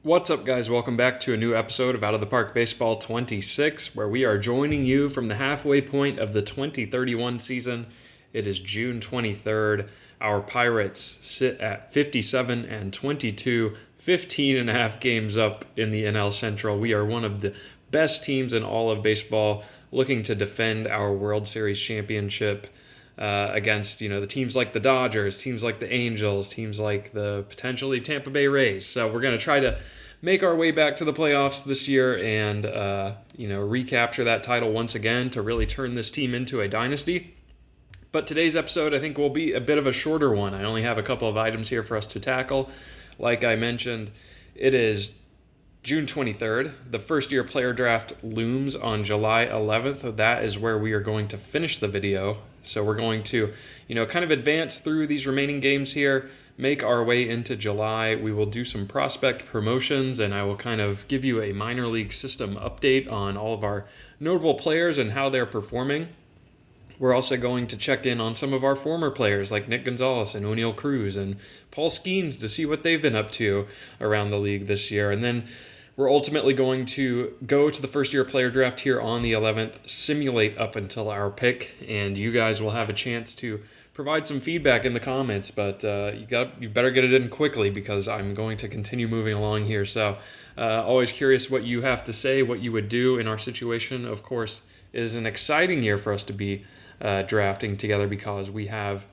What's up, guys? Welcome back to a new episode of Out of the Park Baseball 26, where we are joining you from the halfway point of the 2031 season. It is June 23rd. Our Pirates sit at 57 and 22, 15 and a half games up in the NL Central. We are one of the best teams in all of baseball, looking to defend our World Series championship against, the teams like the Dodgers, teams like the Angels, teams like the potentially Tampa Bay Rays. So we're going to try to make our way back to the playoffs this year and, recapture that title once again to really turn this team into a dynasty. But today's episode, I think, will be a bit of a shorter one. I only have a couple of items here for us to tackle. Like I mentioned, it is June 23rd. The first-year player draft looms on July 11th. That is where we are going to finish the video. So we're going to, kind of advance through these remaining games here, make our way into July. We will do some prospect promotions, and I will kind of give you a minor league system update on all of our notable players and how they're performing. We're also going to check in on some of our former players like Nick Gonzalez and O'Neill Cruz and Paul Skeens to see what they've been up to around the league this year. And then we're ultimately going to go to the first-year player draft here on the 11th, simulate up until our pick, and you guys will have a chance to provide some feedback in the comments, but you better get it in quickly because I'm going to continue moving along here. So always curious what you have to say, what you would do in our situation. Of course, it is an exciting year for us to be drafting together because we have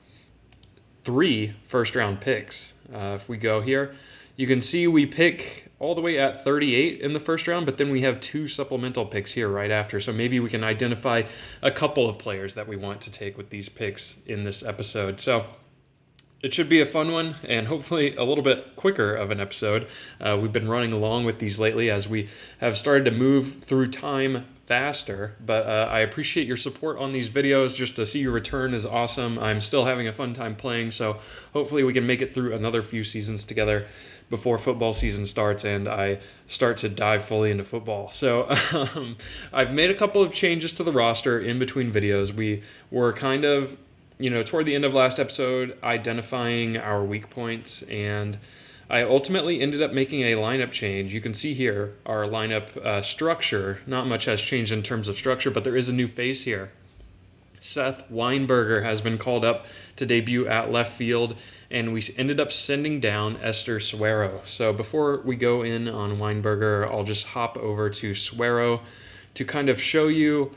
3 first-round picks. If we go here, you can see we pick all the way at 38 in the first round, but then we have 2 supplemental picks here right after. So maybe we can identify a couple of players that we want to take with these picks in this episode. So it should be a fun one and hopefully a little bit quicker of an episode. We've been running along with these lately as we have started to move through time faster, but I appreciate your support on these videos. Just to see your return is awesome. I'm still having a fun time playing, so hopefully we can make it through another few seasons together before football season starts and I start to dive fully into football. So I've made a couple of changes to the roster in between videos. We were kind of, toward the end of last episode, identifying our weak points, and I ultimately ended up making a lineup change. You can see here our lineup structure. Not much has changed in terms of structure, but there is a new face here. Seth Weinberger has been called up to debut at left field, and we ended up sending down Esther Suero. So before we go in on Weinberger, I'll just hop over to Suero to kind of show you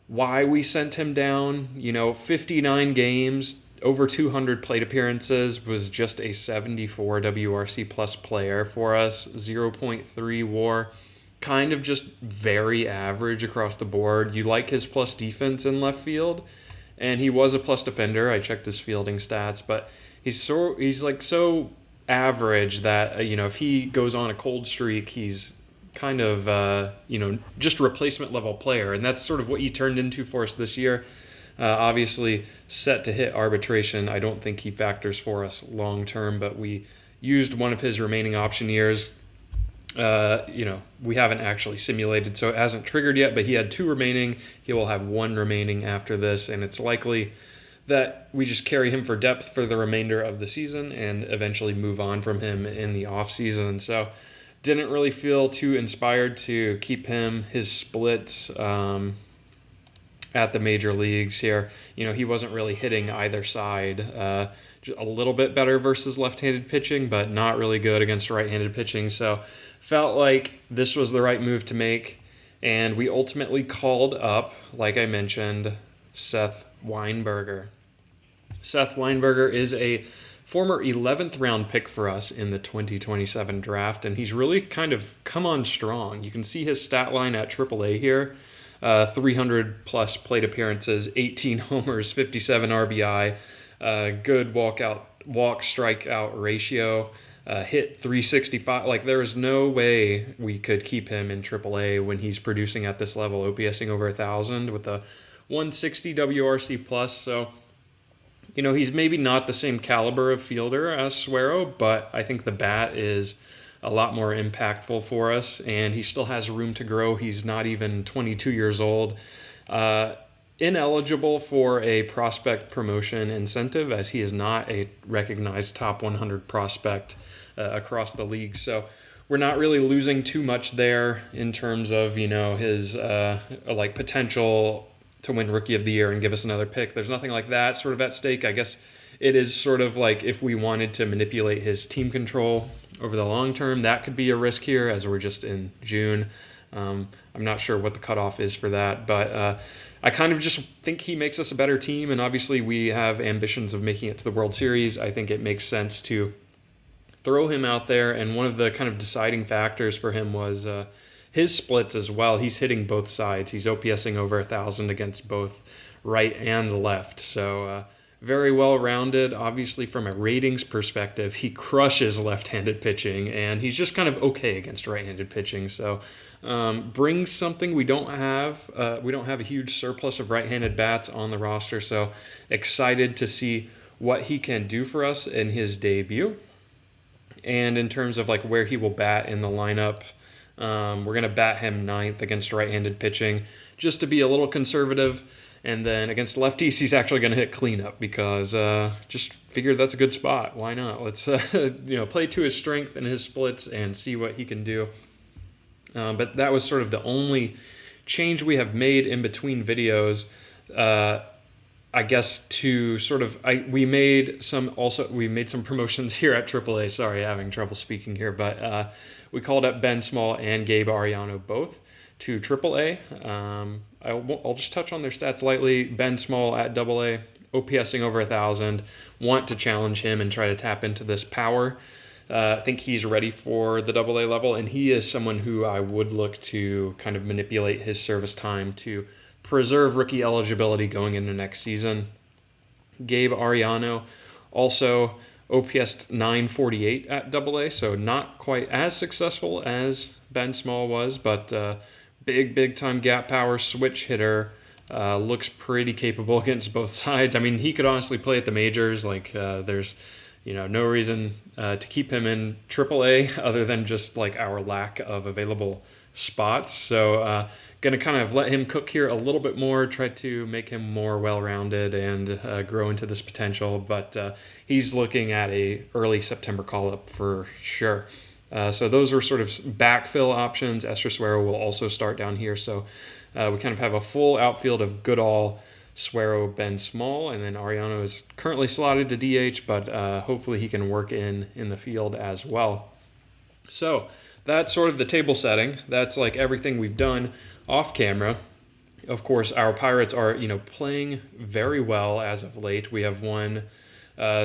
why we sent him down. 59 games, over 200 plate appearances, was just a 74 WRC plus player for us, 0.3 WAR. Kind of just very average across the board. You like his plus defense in left field, and he was a plus defender. I checked his fielding stats, but he's so average that if he goes on a cold streak, he's kind of just a replacement level player, and that's sort of what he turned into for us this year. Obviously set to hit arbitration. I don't think he factors for us long term, but we used one of his remaining option years. We haven't actually simulated, so it hasn't triggered yet, but he had 2 remaining. He will have 1 remaining after this, and it's likely that we just carry him for depth for the remainder of the season and eventually move on from him in the off season. So didn't really feel too inspired to keep him, his splits at the major leagues here. He wasn't really hitting either side. A little bit better versus left-handed pitching, but not really good against right-handed pitching. So felt like this was the right move to make, and we ultimately called up, like I mentioned, Seth Weinberger. Seth Weinberger is a former 11th round pick for us in the 2027 draft, and he's really kind of come on strong. You can see his stat line at AAA here. 300 plus plate appearances, 18 homers, 57 RBI, good walk strikeout ratio, hit 365. Like, there is no way we could keep him in AAA when he's producing at this level, OPSing over 1,000 with a 160 WRC plus. So, he's maybe not the same caliber of fielder as Suero, but I think the bat is a lot more impactful for us, and he still has room to grow. He's not even 22 years old. Ineligible for a prospect promotion incentive, as he is not a recognized top 100 prospect across the league. So we're not really losing too much there in terms of, his like potential to win Rookie of the Year and give us another pick. There's nothing like that sort of at stake. I guess it is sort of like if we wanted to manipulate his team control over the long term, that could be a risk here as we're just in June. I'm not sure what the cutoff is for that, but I kind of just think he makes us a better team, and obviously we have ambitions of making it to the World Series. I think it makes sense to throw him out there, and one of the kind of deciding factors for him was his splits as well. He's hitting both sides. He's OPSing over 1,000 against both right and left, so very well-rounded. Obviously, from a ratings perspective, he crushes left-handed pitching, and he's just kind of okay against right-handed pitching, so brings something we don't have. We don't have a huge surplus of right-handed bats on the roster, so excited to see what he can do for us in his debut. And in terms of like where he will bat in the lineup, we're going to bat him 9th against right-handed pitching just to be a little conservative. And then against lefties, he's actually going to hit cleanup because just figured that's a good spot. Why not? Let's play to his strength and his splits and see what he can do. But that was sort of the only change we have made in between videos. I guess to sort of we made some promotions here at AAA. Sorry, having trouble speaking here, but we called up Ben Small and Gabe Arellano both to AAA. I'll just touch on their stats lightly. Ben Small at AA, OPSing over 1,000. Want to challenge him and try to tap into this power. I think he's ready for the AA level, and he is someone who I would look to kind of manipulate his service time to preserve rookie eligibility going into next season. Gabe Arellano also OPS 948 at AA, so not quite as successful as Ben Small was, but big time gap power switch hitter. Looks pretty capable against both sides. I mean, he could honestly play at the majors. There's no reason to keep him in AAA other than just like our lack of available spots. So going to kind of let him cook here a little bit more, try to make him more well-rounded and grow into this potential. But he's looking at a early September call-up for sure. So those are sort of backfill options. Esther Suero will also start down here. So we kind of have a full outfield of Goodall, Suero, Ben Small, and then Arellano is currently slotted to DH, but hopefully he can work in the field as well. So that's sort of the table setting. That's like everything we've done off camera. Of course, our Pirates are, playing very well as of late. We have won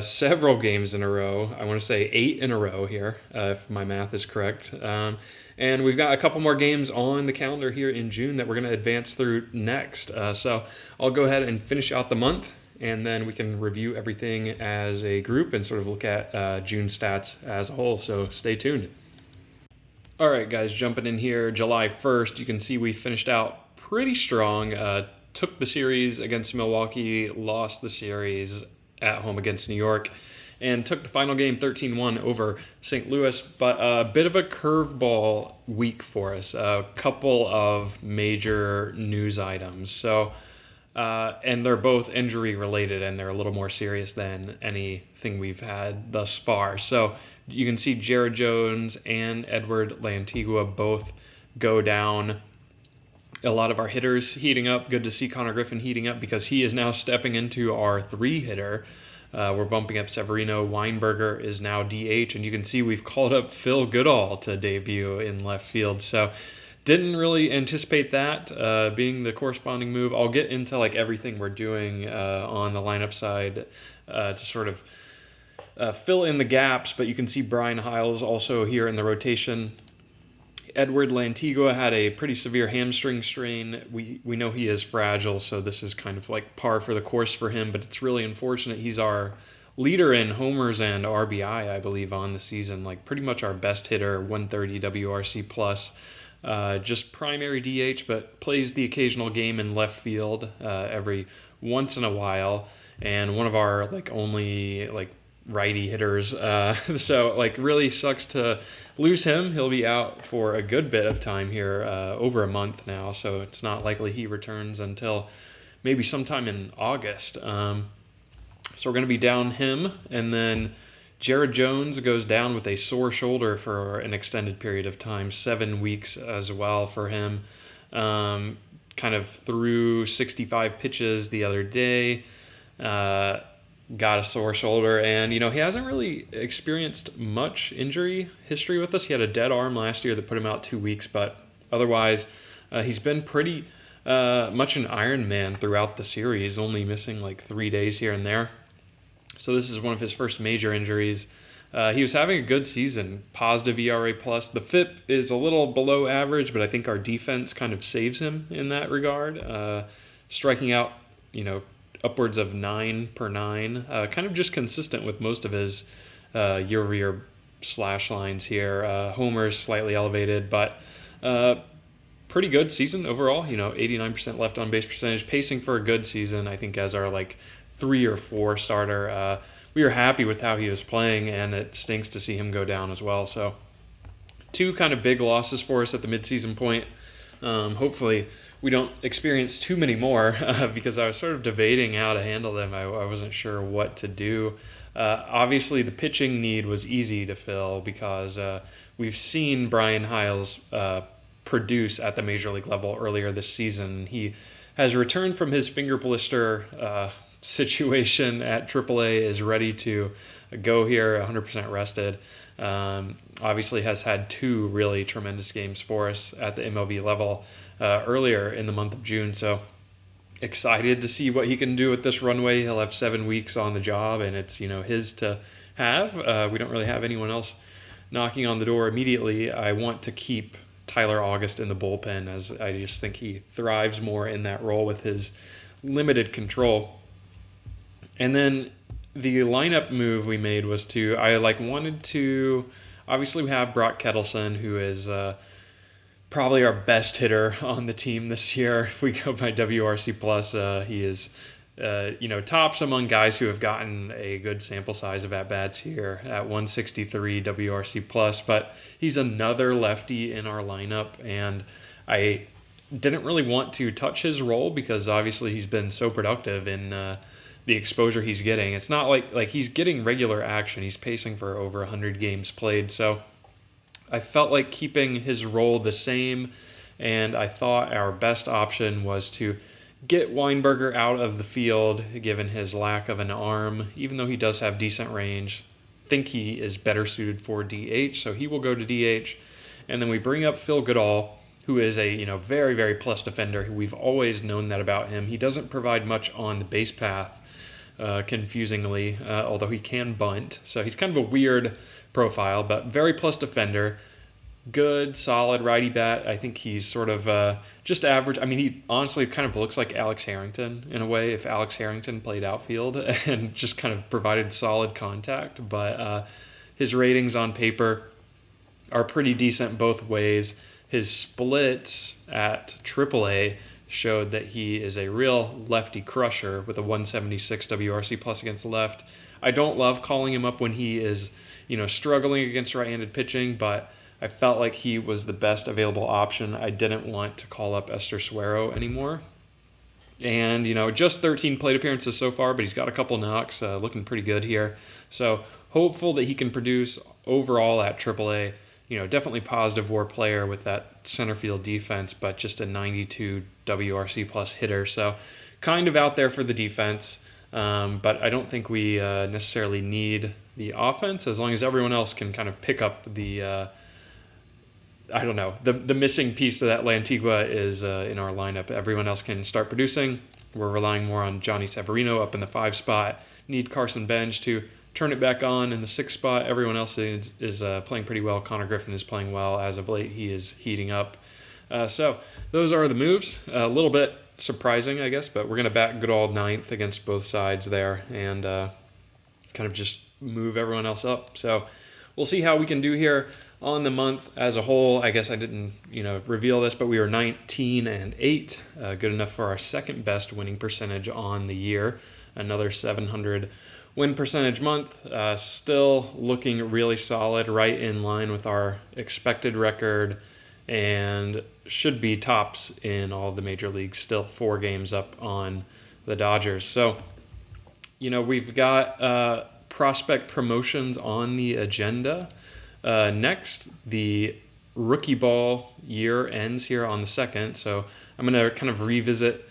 several games in a row. I want to say 8 in a row here, if my math is correct. And we've got a couple more games on the calendar here in June that we're going to advance through next. So I'll go ahead and finish out the month, and then we can review everything as a group and sort of look at June stats as a whole. So stay tuned. All right, guys, jumping in here, July 1st, you can see we finished out pretty strong. Took the series against Milwaukee, lost the series at home against New York, and took the final game 13-1 over St. Louis. But a bit of a curveball week for us, a couple of major news items. So, and they're both injury related, and they're a little more serious than anything we've had thus far. So you can see Jared Jones and Edward Lantigua both go down. A lot of our hitters heating up. Good to see Connor Griffin heating up because he is now stepping into our 3-hitter. We're bumping up Severino. Weinberger is now DH, and you can see we've called up Phil Goodall to debut in left field. So didn't really anticipate that being the corresponding move. I'll get into like everything we're doing on the lineup side to sort of fill in the gaps, but you can see Brian Hiles also here in the rotation. Edward Lantigua had a pretty severe hamstring strain. We know he is fragile, so this is kind of like par for the course for him, but it's really unfortunate. He's our leader in homers and RBI, I believe, on the season, like pretty much our best hitter, 130 WRC plus. Just primary DH, but plays the occasional game in left field every once in a while, and one of our like only like righty hitters. So like really sucks to lose him. He'll be out for a good bit of time here, over a month now, so it's not likely he returns until maybe sometime in August. So we're going to be down him, and then Jared Jones goes down with a sore shoulder for an extended period of time, 7 weeks as well for him. Kind of threw 65 pitches the other day, got a sore shoulder, and he hasn't really experienced much injury history with us. He had a dead arm last year that put him out 2 weeks, but otherwise he's been pretty much an Iron Man throughout the series, only missing like 3 days here and there. So this is one of his first major injuries. He was having a good season, positive ERA plus. The FIP is a little below average, but I think our defense kind of saves him in that regard. Striking out, upwards of 9 per 9, kind of just consistent with most of his year-over-year slash lines here. Homers slightly elevated, but pretty good season overall. 89% left on base percentage, pacing for a good season. I think as our 3 or 4 starter, we were happy with how he was playing, and it stinks to see him go down as well. So 2 kind of big losses for us at the midseason point. Hopefully we don't experience too many more because I was sort of debating how to handle them. I wasn't sure what to do. Obviously, the pitching need was easy to fill because we've seen Brian Hiles produce at the major league level earlier this season. He has returned from his finger blister situation at AAA, is ready to go here, 100% rested. Obviously has had 2 really tremendous games for us at the MLB level earlier in the month of June. So excited to see what he can do with this runway. He'll have 7 weeks on the job, and it's his to have. We don't really have anyone else knocking on the door immediately. I want to keep Tyler August in the bullpen, as I just think he thrives more in that role with his limited control. And then the lineup move we made was obviously we have Brock Kettleson, who is probably our best hitter on the team this year. If we go by WRC plus, he is tops among guys who have gotten a good sample size of at-bats here at 163 WRC plus, but he's another lefty in our lineup, and I didn't really want to touch his role because obviously he's been so productive in the exposure he's getting. It's not like he's getting regular action. He's pacing for over 100 games played. So I felt like keeping his role the same, and I thought our best option was to get Weinberger out of the field, given his lack of an arm, even though he does have decent range. I think he is better suited for DH, so he will go to DH. And then we bring up Phil Goodall, who is a very, very plus defender. We've always known that about him. He doesn't provide much on the base path, confusingly, although he can bunt. So he's kind of a weird profile, but very plus defender. Good, solid righty bat. I think he's sort of just average. I mean, he honestly kind of looks like Alex Harrington in a way, if Alex Harrington played outfield and just kind of provided solid contact. But his ratings on paper are pretty decent both ways. His splits at AAA showed that he is a real lefty crusher with a 176 WRC plus against the left. I don't love calling him up when he is, struggling against right-handed pitching, but I felt like he was the best available option. I didn't want to call up Esther Suero anymore. And, just 13 plate appearances so far, but he's got a couple knocks, looking pretty good here. So hopeful that he can produce overall at AAA. Definitely positive WAR player with that center field defense, but just a 92 WRC plus hitter. So kind of out there for the defense, but I don't think we necessarily need the offense as long as everyone else can kind of pick up the, the missing piece to that Lantigua is in our lineup. Everyone else can start producing. We're relying more on Johnny Severino up in the 5 spot. Need Carson Bench to turn it back on in the 6th spot. Everyone else is playing pretty well. Connor Griffin is playing well. As of late, he is heating up. So those are the moves. A little bit surprising, I guess, but we're going to bat good old 9th against both sides there and kind of just move everyone else up. So we'll see how we can do here on the month as a whole. I guess I didn't, reveal this, but we were 19-8, good enough for our second best winning percentage on the year. Another 700 win percentage month, still looking really solid, right in line with our expected record, and should be tops in all the major leagues, still 4 games up on the Dodgers. So, we've got prospect promotions on the agenda. Next, the rookie ball year ends here on the 2nd, so I'm going to kind of revisit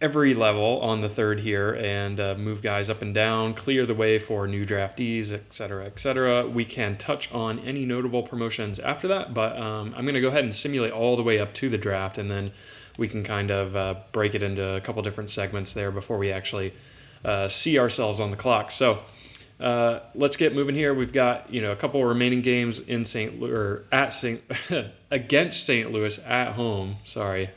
every level on the 3rd here and move guys up and down, clear the way for new draftees, etc., etc. We can touch on any notable promotions after that, but I'm going to go ahead and simulate all the way up to the draft, and then we can kind of break it into a couple different segments there before we actually see ourselves on the clock. So let's get moving here. We've got a couple remaining games in against St. Louis at home. Sorry.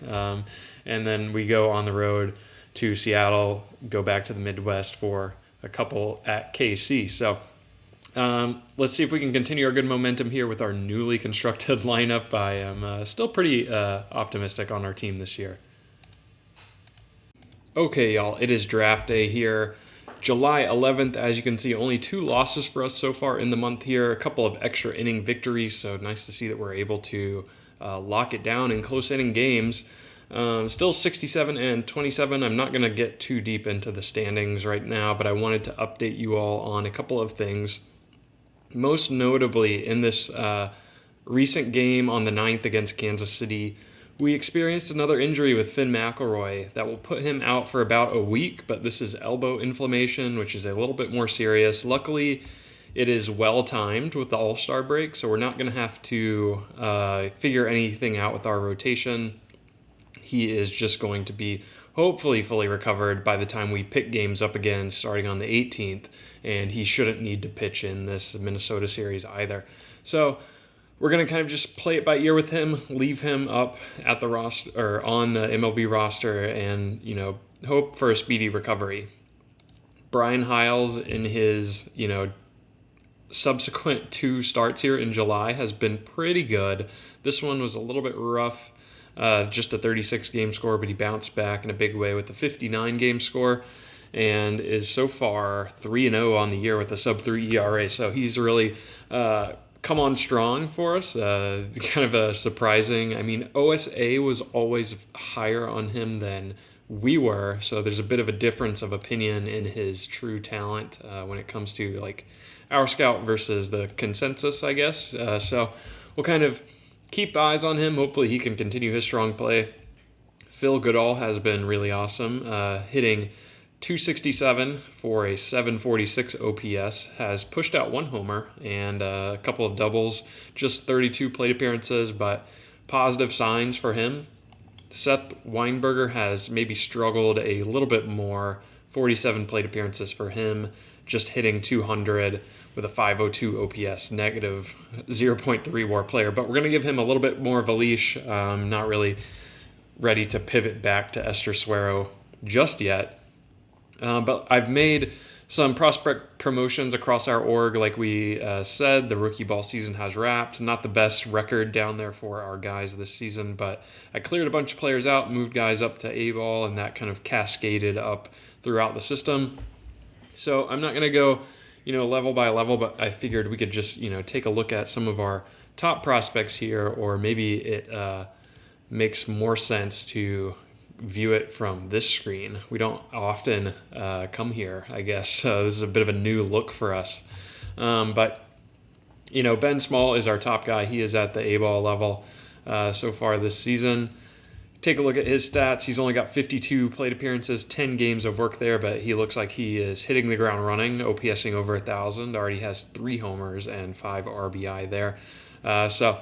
And then we go on the road to Seattle, go back to the Midwest for a couple at KC. So let's see if we can continue our good momentum here with our newly constructed lineup. I am still pretty optimistic on our team this year. Okay, y'all, it is draft day here. July 11th, as you can see, only 2 losses for us so far in the month here. A couple of extra inning victories, so nice to see that we're able to lock it down in close inning games. Still 67-27. I'm not going to get too deep into the standings right now, but I wanted to update you all on a couple of things. Most notably, in this recent game on the 9th against Kansas City, we experienced another injury with Finn McElroy that will put him out for about a week, but this is elbow inflammation, which is a little bit more serious. Luckily, it is well-timed with the All-Star break, so we're not going to have to figure anything out with our rotation. He is just going to be hopefully fully recovered by the time we pick games up again starting on the 18th, and he shouldn't need to pitch in this Minnesota series either. So we're going to kind of just play it by ear with him, leave him up at the roster or on the MLB roster, and hope for a speedy recovery. Brian Hiles in his subsequent 2 starts here in July has been pretty good. This one was a little bit rough, just a 36 game score, but he bounced back in a big way with a 59 game score and is so far 3-0 on the year with a sub-3 ERA. So he's really come on strong for us. Kind of a surprising. I mean, OSA was always higher on him than we were, so there's a bit of a difference of opinion in his true talent when it comes to like our scout versus the consensus, I guess. So we'll kind of keep eyes on him. Hopefully he can continue his strong play. Phil Goodall has been really awesome, hitting .267 for a .746 OPS, has pushed out 1 homer and a couple of doubles, just 32 plate appearances, but positive signs for him. Seth Weinberger has maybe struggled a little bit more, 47 plate appearances for him, just hitting 200 with a .502 OPS, negative 0.3 WAR player. But we're going to give him a little bit more of a leash. Not really ready to pivot back to Esther Suero just yet. But I've made some prospect promotions across our org. Like we said, the rookie ball season has wrapped. Not the best record down there for our guys this season, but I cleared a bunch of players out, moved guys up to A-ball, and that kind of cascaded up throughout the system. So I'm not going to go, level by level, but I figured we could just, take a look at some of our top prospects here, or maybe it makes more sense to view it from this screen. We don't often come here, I guess. This is a bit of a new look for us. But Ben Small is our top guy. He is at the A-ball level so far this season. Take a look at his stats. He's only got 52 plate appearances, 10 games of work there, but he looks like he is hitting the ground running, OPSing over 1,000. Already has 3 homers and 5 RBI there. So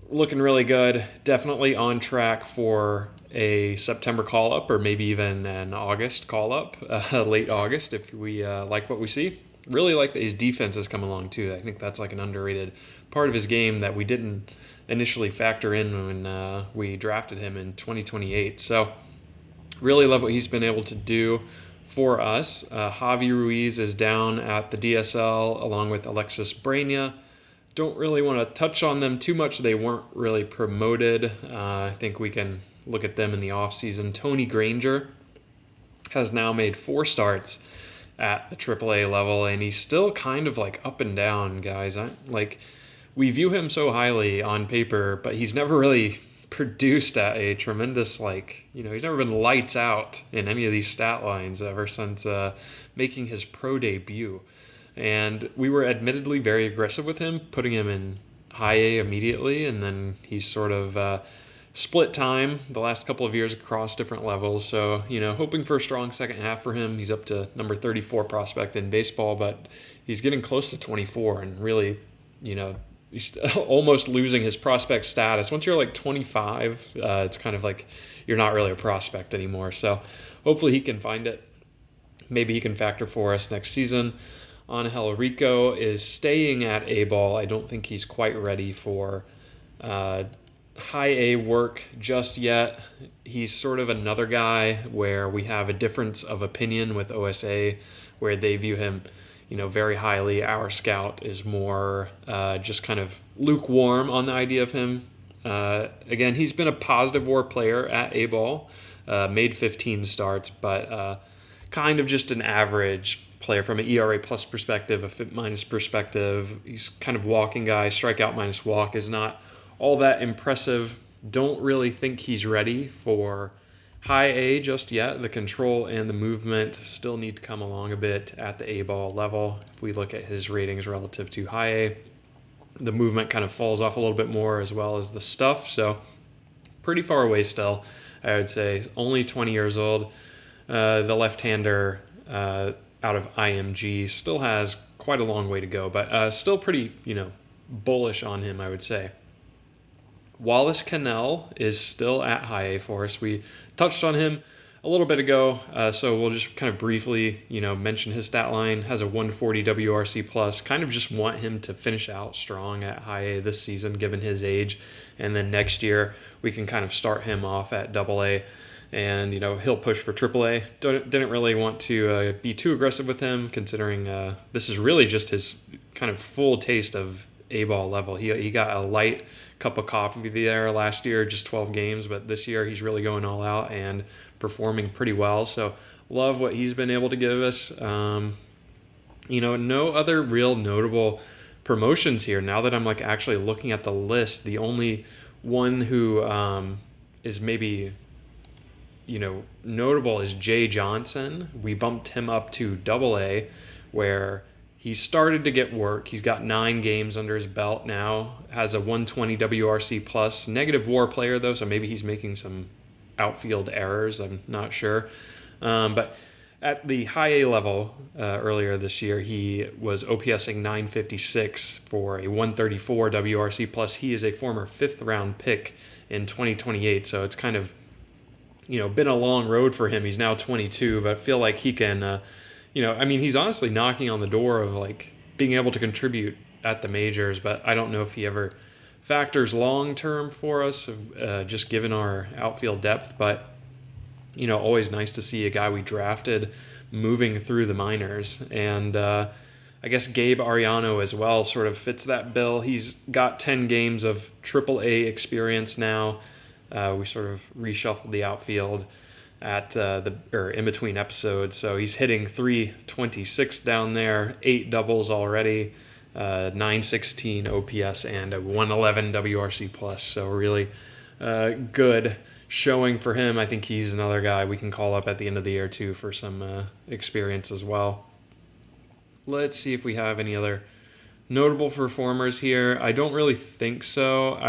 looking really good. Definitely on track for a September call-up, or maybe even an August call-up, late August, if we like what we see. Really like that his defense has come along, too. I think that's like an underrated part of his game that we didn't initially factor in when we drafted him in 2028. So really love what he's been able to do for us. Javi Ruiz is down at the DSL along with Alexis Braina. Don't really want to touch on them too much. They weren't really promoted. I think we can look at them in the offseason. Tony Granger has now made 4 starts at the AAA level, and he's still kind of like up and down, guys. We view him so highly on paper, but he's never really produced at a tremendous, he's never been lights out in any of these stat lines ever since making his pro debut. And we were admittedly very aggressive with him, putting him in high A immediately, and then he's sort of split time the last couple of years across different levels. So, hoping for a strong second half for him. He's up to number 34 prospect in baseball, but he's getting close to 24 and really, he's almost losing his prospect status. Once you're like 25, it's kind of like you're not really a prospect anymore. So hopefully he can find it. Maybe he can factor for us next season. Angel Rico is staying at A-ball. I don't think he's quite ready for high A work just yet. He's sort of another guy where we have a difference of opinion with OSA, where they view him, very highly. Our scout is more just kind of lukewarm on the idea of him. Again, he's been a positive WAR player at A-ball, made 15 starts, but kind of just an average player from an ERA plus perspective, a FIP minus perspective. He's kind of walking guy. Strikeout minus walk is not all that impressive. Don't really think he's ready for high A just yet. The control and the movement still need to come along a bit at the A-ball level. If we look at his ratings relative to high A, the movement kind of falls off a little bit more, as well as the stuff. So pretty far away still, I would say. Only 20 years old. The left-hander out of IMG still has quite a long way to go, but still pretty, bullish on him, I would say. Wallace Cannell is still at high A for us. We touched on him a little bit ago, so we'll just kind of briefly, mention his stat line. Has a 140 WRC plus. Kind of just want him to finish out strong at high A this season, given his age, and then next year we can kind of start him off at double A. And, he'll push for AAA. Didn't really want to be too aggressive with him, considering this is really just his kind of full taste of A-ball level. He got a light cup of coffee there last year, just 12 games, but this year he's really going all out and performing pretty well. So love what he's been able to give us. No other real notable promotions here. Now that I'm actually looking at the list, the only one who is maybe notable is Jay Johnson. We bumped him up to double A, where he started to get work. He's got 9 games under his belt now, has a 120 WRC plus, negative WAR player though, so maybe he's making some outfield errors. I'm not sure. But at the high A level earlier this year, he was OPSing 956 for a 134 WRC plus. He is a former 5th round pick in 2028, so it's kind of been a long road for him. He's now 22, but I feel like he can, he's honestly knocking on the door of being able to contribute at the majors, but I don't know if he ever factors long-term for us, just given our outfield depth. But, always nice to see a guy we drafted moving through the minors. And I guess Gabe Ariano as well sort of fits that bill. He's got 10 games of AAA experience now. We sort of reshuffled the outfield at in between episodes, so he's hitting 326 down there, 8 doubles already, 916 OPS and a 111 WRC plus. So really good showing for him. I think he's another guy we can call up at the end of the year too for some experience as well. Let's see if we have any other notable performers here. I don't really think so.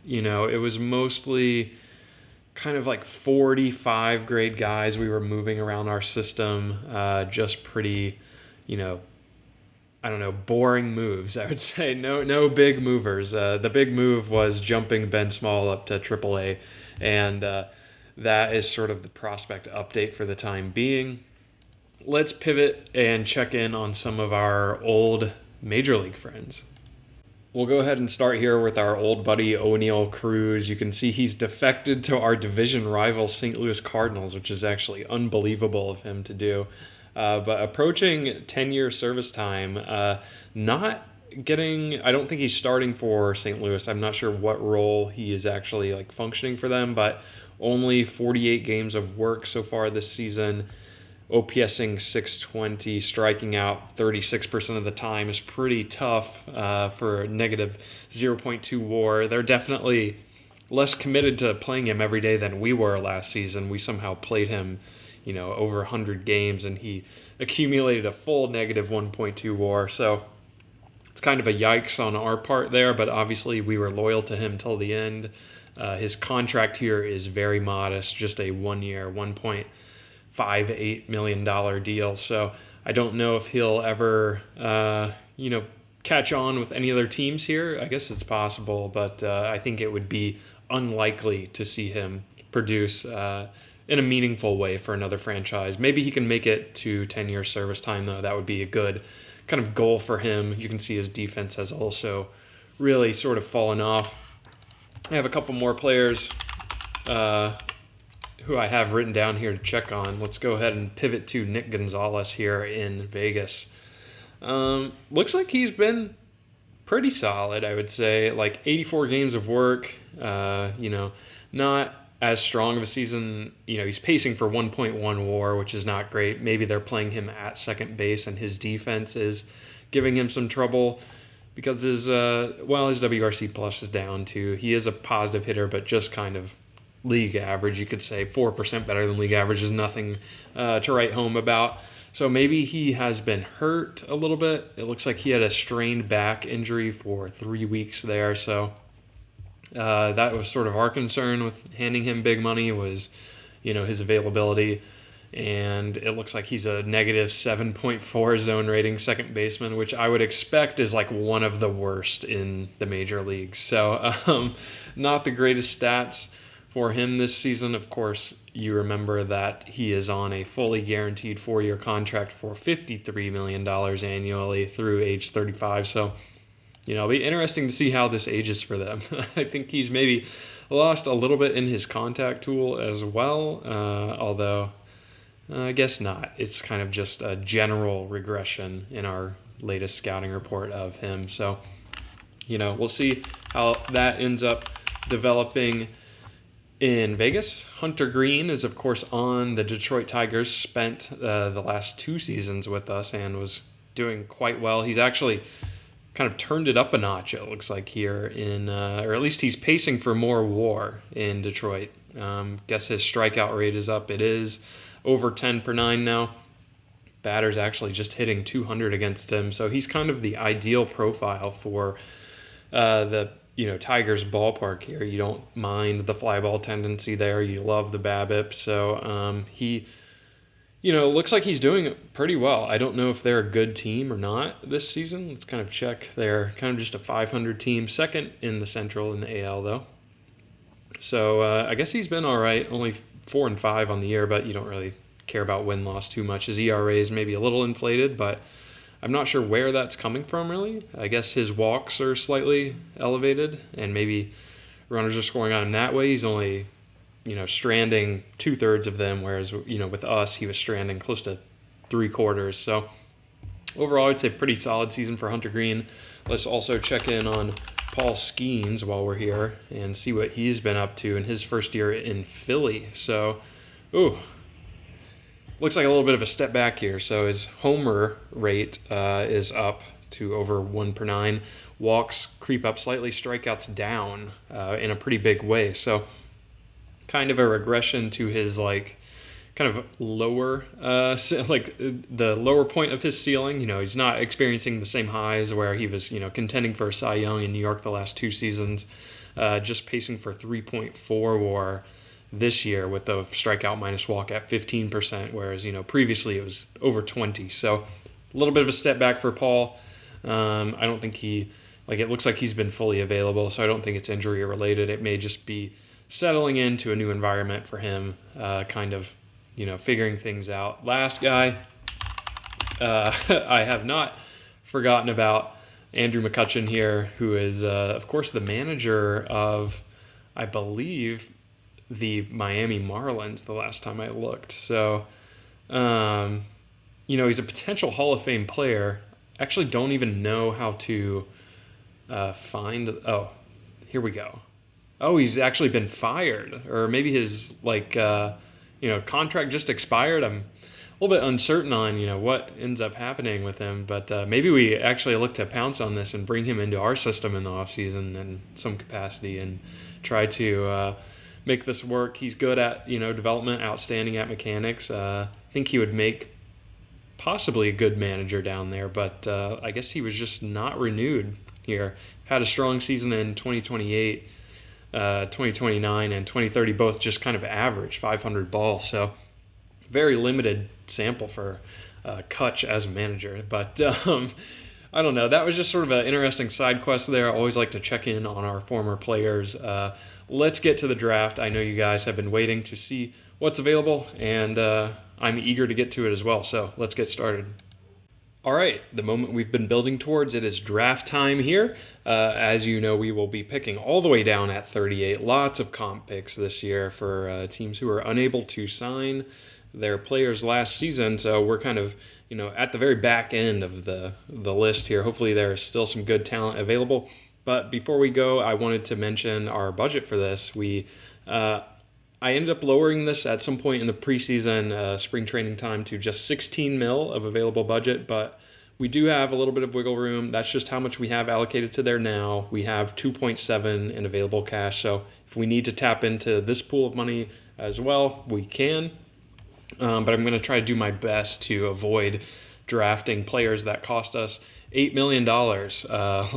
It was mostly kind of 45 grade guys we were moving around our system, just pretty, boring moves, I would say. No big movers. The big move was jumping Ben Small up to AAA, and that is sort of the prospect update for the time being. Let's pivot and check in on some of our old Major League friends. We'll go ahead and start here with our old buddy O'Neal Cruz. You can see he's defected to our division rival St. Louis Cardinals, which is actually unbelievable of him to do. But approaching 10-year service time, I don't think he's starting for St. Louis. I'm not sure what role he is actually functioning for them, but only 48 games of work so far this season. OPSing 620, striking out 36% of the time is pretty tough for a negative 0.2 WAR. They're definitely less committed to playing him every day than we were last season. We somehow played him, over 100 games, and he accumulated a full negative 1.2 WAR. So it's kind of a yikes on our part there, but obviously we were loyal to him till the end. His contract here is very modest, just a 1-year, $1.58 million deal. So I don't know if he'll ever, catch on with any other teams here. I guess it's possible, but I think it would be unlikely to see him produce in a meaningful way for another franchise. Maybe he can make it to 10-year service time, though. That would be a good kind of goal for him. You can see his defense has also really sort of fallen off. I have a couple more players who I have written down here to check on. Let's go ahead and pivot to Nick Gonzalez here in Vegas. Looks like he's been pretty solid, I would say. Like 84 games of work, not as strong of a season. He's pacing for 1.1 WAR, which is not great. Maybe they're playing him at second base and his defense is giving him some trouble because his WRC plus is down too. He is a positive hitter, but just kind of league average, you could say. 4% better than league average is nothing to write home about. So maybe he has been hurt a little bit. It looks like he had a strained back injury for 3 weeks there. So that was sort of our concern with handing him big money was, his availability. And it looks like he's a negative 7.4 zone rating second baseman, which I would expect is like one of the worst in the major leagues. So not the greatest stats for him this season. Of course, you remember that he is on a fully guaranteed 4-year contract for $53 million annually through age 35. So, it'll be interesting to see how this ages for them. I think he's maybe lost a little bit in his contact tool as well, although I guess not. It's kind of just a general regression in our latest scouting report of him. So, we'll see how that ends up developing in Vegas. Hunter Green is, of course, on the Detroit Tigers, spent the last 2 seasons with us and was doing quite well. He's actually kind of turned it up a notch, it looks like, here or at least he's pacing for more WAR in Detroit. Guess his strikeout rate is up. It is over 10 per 9 now. Batter's actually just hitting 200 against him, so he's kind of the ideal profile for the Tigers ballpark here. You don't mind the fly ball tendency there. You love the BABIP. So he, looks like he's doing pretty well. I don't know if they're a good team or not this season. Let's kind of check. They're kind of just a 500 team, second in the Central in the AL though. So I guess he's been all right. Only 4-5 on the year, but you don't really care about win-loss too much. His ERA is maybe a little inflated, but I'm not sure where that's coming from, really. I guess his walks are slightly elevated, and maybe runners are scoring on him that way. He's only, stranding 2/3 of them, whereas, with us, he was stranding close to 3/4. So overall, I'd say pretty solid season for Hunter Green. Let's also check in on Paul Skeens while we're here and see what he's been up to in his first year in Philly. So, looks like a little bit of a step back here. So his homer rate is up to over 1 per 9. Walks creep up slightly, strikeouts down in a pretty big way. So kind of a regression to his kind of lower, the lower point of his ceiling. He's not experiencing the same highs where he was, contending for a Cy Young in New York the last 2 seasons, just pacing for 3.4 WAR this year with a strikeout minus walk at 15%, whereas, previously it was over 20. So a little bit of a step back for Paul. I don't think it looks like he's been fully available, so I don't think it's injury related. It may just be settling into a new environment for him, kind of, figuring things out. Last guy, I have not forgotten about Andrew McCutchen here, who is, of course, the manager of, I believe, the Miami Marlins the last time I looked. So, he's a potential Hall of Fame player. Actually don't even know how to find... Oh, here we go. Oh, he's actually been fired. Or maybe his, contract just expired. I'm a little bit uncertain on, what ends up happening with him. But maybe we actually look to pounce on this and bring him into our system in the offseason in some capacity and try to... make this work. He's good at, development, outstanding at mechanics. I think he would make possibly a good manager down there, but I guess he was just not renewed here. Had a strong season in 2028, 2029, and 2030, both just kind of average 500 balls. So very limited sample for Kutch as a manager. But I don't know. That was just sort of an interesting side quest there. I always like to check in on our former players. Let's get to the draft. I know you guys have been waiting to see what's available, and I'm eager to get to it as well. So let's get started. All right, the moment we've been building towards, it is draft time here. As you know, we will be picking all the way down at 38. Lots of comp picks this year for teams who are unable to sign their players last season. So we're kind of, at the very back end of the list here. Hopefully there is still some good talent available. But before we go, I wanted to mention our budget for this. I ended up lowering this at some point in the preseason spring training time to just 16 mil of available budget, but we do have a little bit of wiggle room. That's just how much we have allocated to there now. We have 2.7 in available cash, so if we need to tap into this pool of money as well, we can. But I'm going to try to do my best to avoid drafting players that cost us $8 million,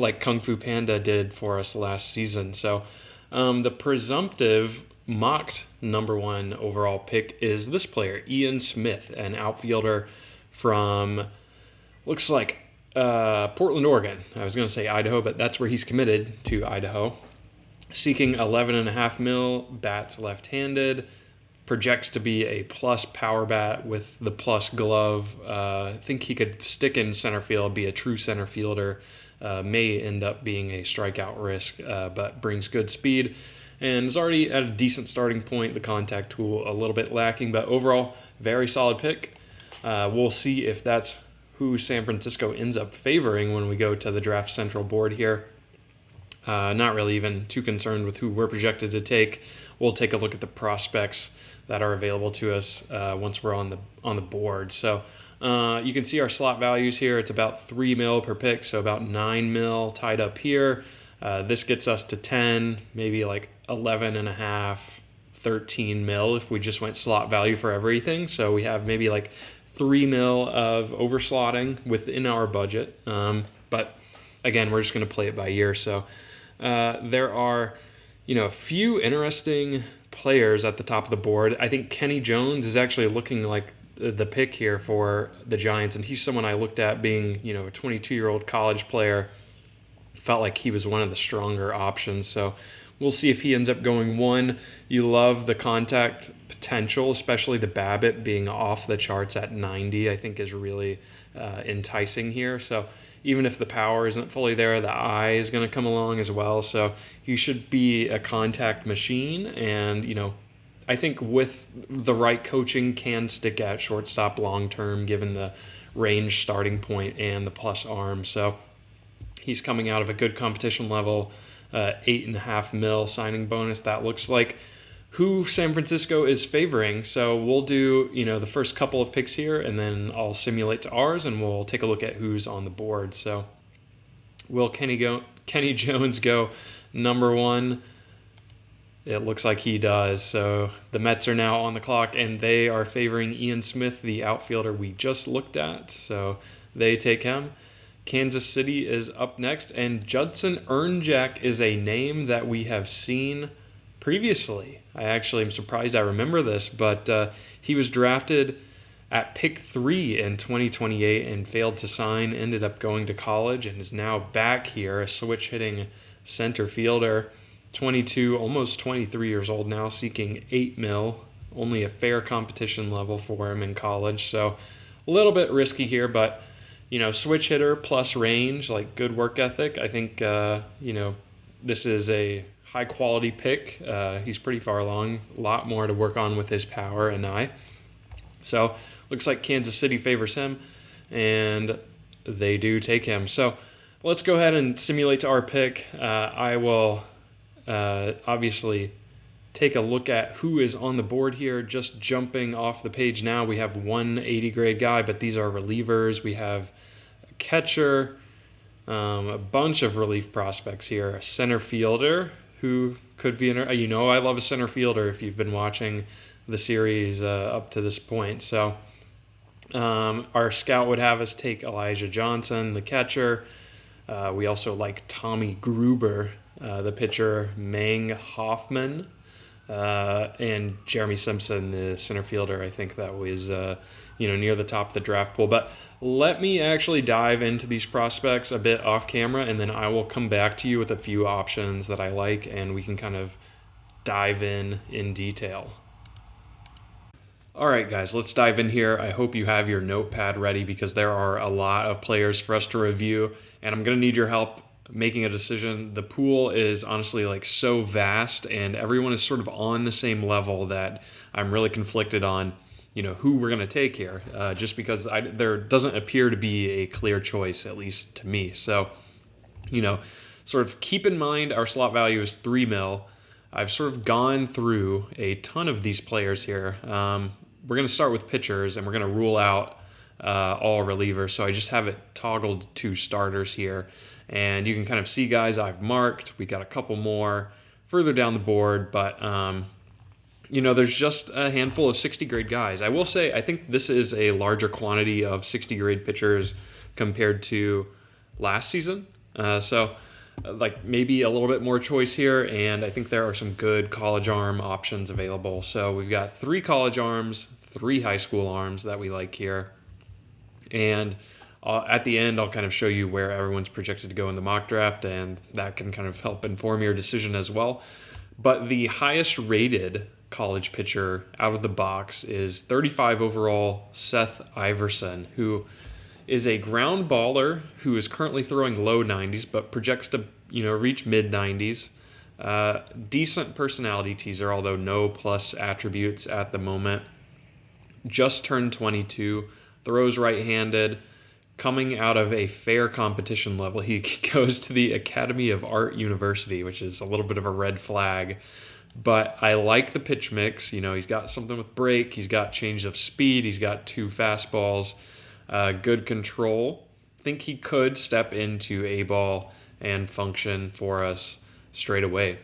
like Kung Fu Panda did for us last season. So the presumptive mocked number one overall pick is this player, Ian Smith, an outfielder from, looks like Portland, Oregon. I was going to say Idaho, but that's where he's committed, to Idaho. Seeking 11.5 mil, bats left-handed, projects to be a plus power bat with the plus glove. I think he could stick in center field, be a true center fielder, may end up being a strikeout risk, but brings good speed. And is already at a decent starting point. The contact tool a little bit lacking, but overall, very solid pick. We'll see if that's who San Francisco ends up favoring when we go to the draft central board here. Not really even too concerned with who we're projected to take. We'll take a look at the prospects that are available to us once we're on the board. So you can see our slot values here. It's about 3 mil per pick, so about 9 mil tied up here. This gets us to 10, maybe like 11.5, 13 mil if we just went slot value for everything. So we have maybe like 3 mil of overslotting within our budget. But again, we're just going to play it by ear. So there are, a few interesting players at the top of the board. I think Kenny Jones is actually looking like the pick here for the Giants, and he's someone I looked at being, a 22-year-old college player. Felt like he was one of the stronger options. So we'll see if he ends up going one. You love the contact potential, especially the BABIP being off the charts at 90, I think is really enticing here. So even if the power isn't fully there, the eye is going to come along as well. So he should be a contact machine. And, I think with the right coaching can stick at shortstop long-term given the range starting point and the plus arm. So he's coming out of a good competition level, 8.5 mil signing bonus. That looks like who San Francisco is favoring. So we'll do, the first couple of picks here, and then I'll simulate to ours, and we'll take a look at who's on the board. So will Kenny Jones go number one? It looks like he does. So the Mets are now on the clock, and they are favoring Ian Smith, the outfielder we just looked at. So they take him. Kansas City is up next, and Judson Earnjack is a name that we have seen previously. I actually am surprised I remember this, but he was drafted at pick 3 in 2028 and failed to sign, ended up going to college, and is now back here, a switch-hitting center fielder, 22, almost 23 years old now, seeking 8 mil, only a fair competition level for him in college, so a little bit risky here, but switch hitter plus range, like good work ethic. I think, this is a high quality pick. He's pretty far along, a lot more to work on with his power and eye. So looks like Kansas City favors him, and they do take him. So let's go ahead and simulate to our pick. I will obviously take a look at who is on the board here. Just jumping off the page now, we have one 80 grade guy, but these are relievers. We have a catcher, a bunch of relief prospects here, a center fielder who could be I love a center fielder if you've been watching the series up to this point. So our scout would have us take Elijah Johnson, the catcher. We also like Tommy Gruber, the pitcher, Mang Hoffman, and Jeremy Simpson, the center fielder. I think that was near the top of the draft pool. But let me actually dive into these prospects a bit off camera, and then I will come back to you with a few options that I like, and we can kind of dive in detail. All right, guys, let's dive in here. I hope you have your notepad ready because there are a lot of players for us to review, and I'm going to need your help making a decision. The pool is honestly like so vast, and everyone is sort of on the same level that I'm really conflicted on, who we're going to take here, just because there doesn't appear to be a clear choice, at least to me. So, sort of keep in mind our slot value is $3 million. I've sort of gone through a ton of these players here. We're going to start with pitchers, and we're going to rule out all relievers. So I just have it toggled to starters here. And you can kind of see guys I've marked. We got a couple more further down the board, but, there's just a handful of 60-grade guys. I will say I think this is a larger quantity of 60-grade pitchers compared to last season. So maybe a little bit more choice here, and I think there are some good college arm options available. So we've got 3 college arms, 3 high school arms that we like here. And at the end, I'll kind of show you where everyone's projected to go in the mock draft, and that can kind of help inform your decision as well. But the highest rated college pitcher out of the box is 35 overall Seth Iverson, who is a ground baller who is currently throwing low 90s, but projects to reach mid 90s. Decent personality teaser, although no plus attributes at the moment. Just turned 22, throws right-handed, coming out of a fair competition level. He goes to the Academy of Art University, which is a little bit of a red flag. But I like the pitch mix. He's got something with break. He's got change of speed. He's got 2 fastballs. Good control. I think he could step into A ball and function for us straight away.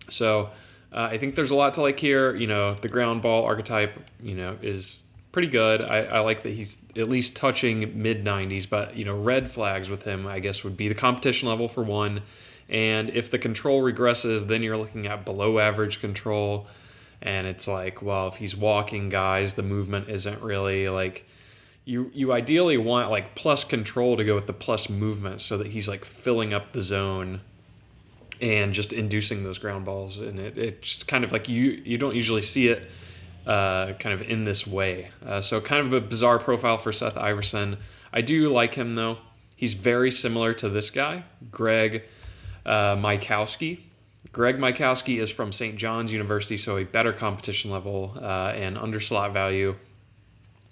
So I think there's a lot to like here. The ground ball archetype, is pretty good. I like that he's at least touching mid 90s, but red flags with him, I guess, would be the competition level for one. And if the control regresses, then you're looking at below average control. And it's like, well, if he's walking guys, the movement isn't really like, you ideally want like plus control to go with the plus movement so that he's like filling up the zone and just inducing those ground balls. And it's kind of like you don't usually see it kind of in this way. So kind of a bizarre profile for Seth Iverson. I do like him though. He's very similar to this guy, Greg Mykowski. Greg Mykowski is from St. John's University, so a better competition level and under slot value.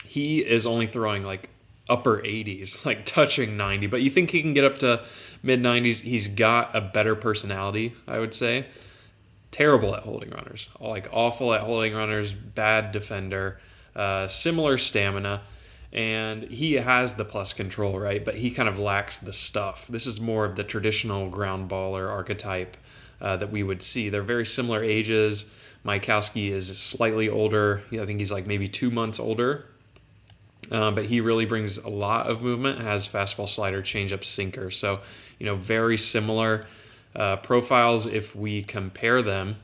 He is only throwing like upper 80s, like touching 90, but you think he can get up to mid 90s. He's got a better personality, I would say. Terrible at holding runners, like awful at holding runners, bad defender, similar stamina. And he has the plus control, right? But he kind of lacks the stuff. This is more of the traditional ground baller archetype that we would see. They're very similar ages. Mykowski is slightly older. I think he's like maybe 2 months older. But he really brings a lot of movement, has fastball, slider, changeup, sinker. So, very similar profiles if we compare them.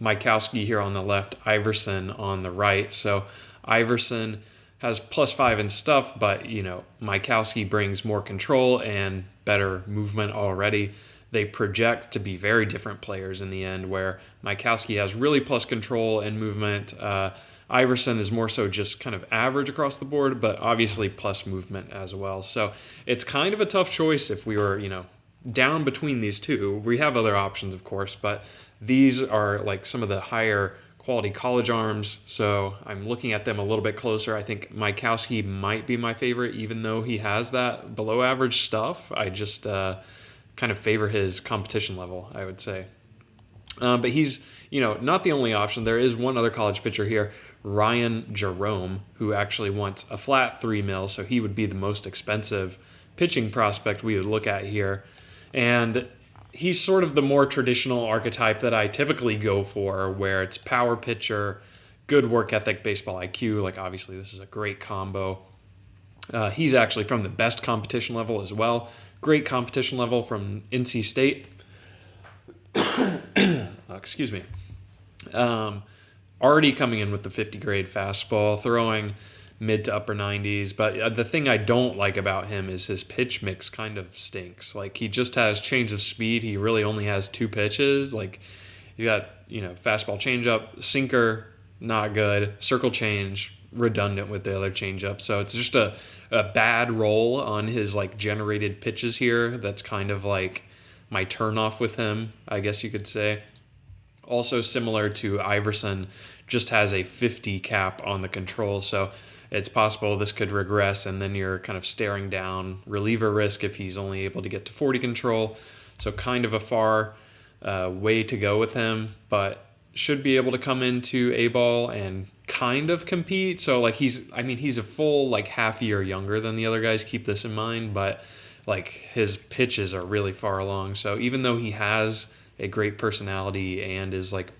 Mykowski here on the left, Iverson on the right. So Iverson has +5 in stuff, but, Mykowski brings more control and better movement already. They project to be very different players in the end, where Mykowski has really plus control and movement. Iverson is more so just kind of average across the board, but obviously plus movement as well. So it's kind of a tough choice if we were, down between these two. We have other options, of course, but these are like some of the higher quality college arms, so I'm looking at them a little bit closer. I think Mykowski might be my favorite, even though he has that below average stuff. I just kind of favor his competition level, I would say. But he's, not the only option. There is one other college pitcher here, Ryan Jerome, who actually wants a flat $3 million, so he would be the most expensive pitching prospect we would look at here. And he's sort of the more traditional archetype that I typically go for, where it's power pitcher, good work ethic, baseball IQ. Like, obviously, this is a great combo. He's actually from the best competition level as well. Great competition level from NC State. Excuse me. Already coming in with the 50 grade fastball, throwing mid to upper 90s. But the thing I don't like about him is his pitch mix kind of stinks. Like, he just has change of speed. He really only has 2 pitches. Like, he's got, fastball, changeup, sinker, not good, circle change, redundant with the other changeup. So it's just a bad roll on his like generated pitches here. That's kind of like my turnoff with him, I guess you could say. Also similar to Iverson, just has a 50 cap on the control. So it's possible this could regress, and then you're kind of staring down reliever risk if he's only able to get to 40 control. So kind of a far way to go with him, but should be able to come into A-ball and kind of compete. So like he's a full like half year younger than the other guys. Keep this in mind, but like his pitches are really far along. So even though he has a great personality and is like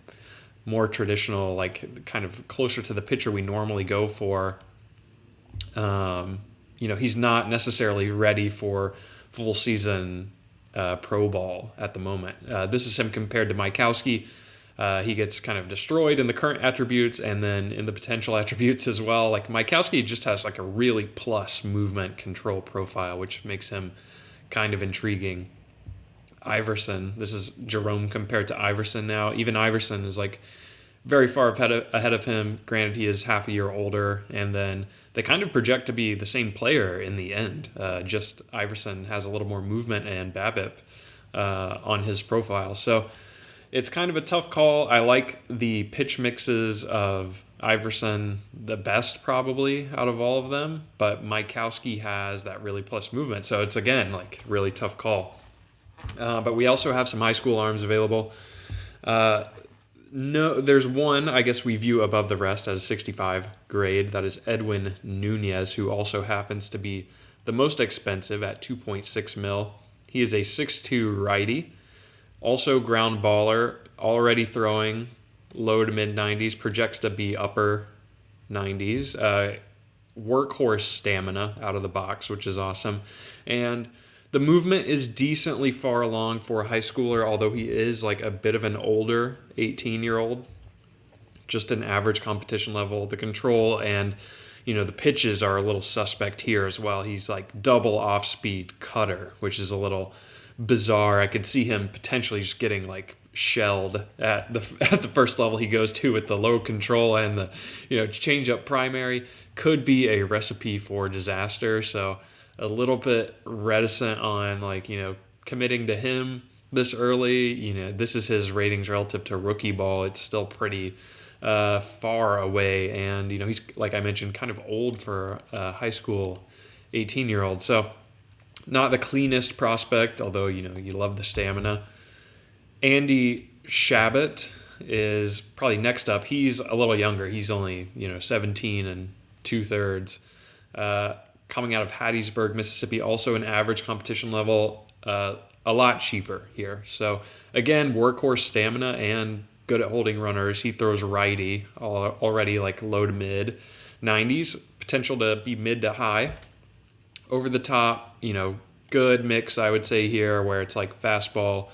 more traditional, like kind of closer to the pitcher we normally go for, he's not necessarily ready for full season pro ball at the moment. This is him compared to Mykowski. He gets kind of destroyed in the current attributes and then in the potential attributes as well. Like Mykowski just has like a really plus movement control profile, which makes him kind of intriguing. Iverson, this is Jerome compared to Iverson now. Even Iverson is like very far ahead of him. Granted, he is half a year older, and then they kind of project to be the same player in the end. Just Iverson has a little more movement and BABIP on his profile. So it's kind of a tough call. I like the pitch mixes of Iverson the best probably out of all of them, but Mykowski has that really plus movement. So it's, again, like really tough call. But we also have some high school arms available. No, there's one I guess we view above the rest at a 65 grade. That is Edwin Nunez, who also happens to be the most expensive at 2.6 mil. He is a 6'2 righty. Also ground baller, already throwing low to mid 90s, projects to be upper 90s. Workhorse stamina out of the box, which is awesome. And the movement is decently far along for a high schooler, although he is like a bit of an older 18-year-old. Just an average competition level. The control and, the pitches are a little suspect here as well. He's like double off-speed cutter, which is a little bizarre. I could see him potentially just getting like shelled at the first level he goes to with the low control and the change up primary. Could be a recipe for disaster. So a little bit reticent on committing to him this early. This is his ratings relative to rookie ball. It's still pretty far away, and he's, like I mentioned, kind of old for a high school 18-year-old. So not the cleanest prospect, although you love the stamina. Andy Shabbat is probably next up. He's a little younger. He's only 17 and 2/3. Coming out of Hattiesburg, Mississippi, also an average competition level, a lot cheaper here. So again, workhorse stamina and good at holding runners. He throws righty, already like low to mid 90s, potential to be mid to high. Over the top, good mix, I would say here, where it's like fastball,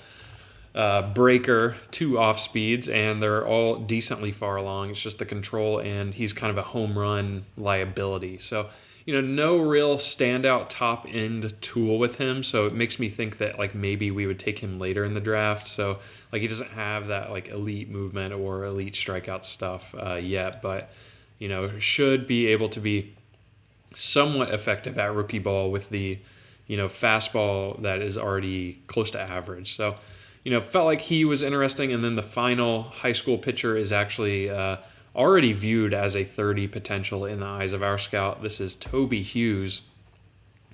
breaker, 2 off speeds, and they're all decently far along. It's just the control, and he's kind of a home run liability. So no real standout top end tool with him. So it makes me think that like maybe we would take him later in the draft. So like he doesn't have that like elite movement or elite strikeout stuff yet, but should be able to be somewhat effective at rookie ball with the fastball that is already close to average. So felt like he was interesting. And then the final high school pitcher is actually already viewed as a 30 potential in the eyes of our scout. This is Toby Hughes,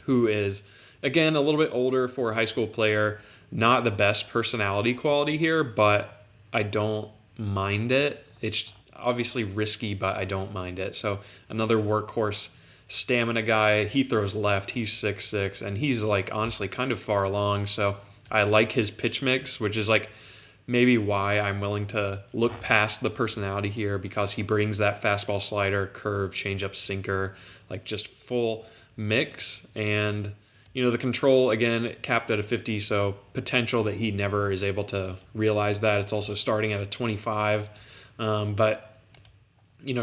who is, again, a little bit older for a high school player. Not the best personality quality here, but I don't mind it. It's obviously risky, but I don't mind it. So another workhorse stamina guy. He throws left. He's 6'6", and he's like honestly kind of far along. So I like his pitch mix, which is like maybe why I'm willing to look past the personality here, because he brings that fastball, slider, curve, changeup, sinker, like just full mix. And the control, again, capped at a 50, so potential that he never is able to realize that. It's also starting at a 25, but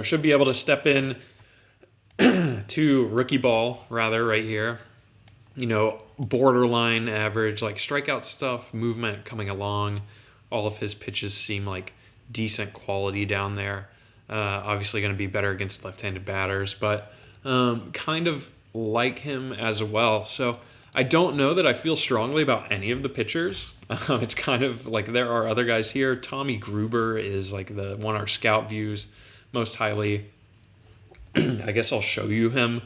should be able to step in to rookie ball rather right here. Borderline average, like strikeout stuff, movement coming along. All of his pitches seem like decent quality down there. Obviously going to be better against left-handed batters, but kind of like him as well. So I don't know that I feel strongly about any of the pitchers. It's kind of like there are other guys here. Tommy Gruber is like the one our scout views most highly. I guess I'll show you him.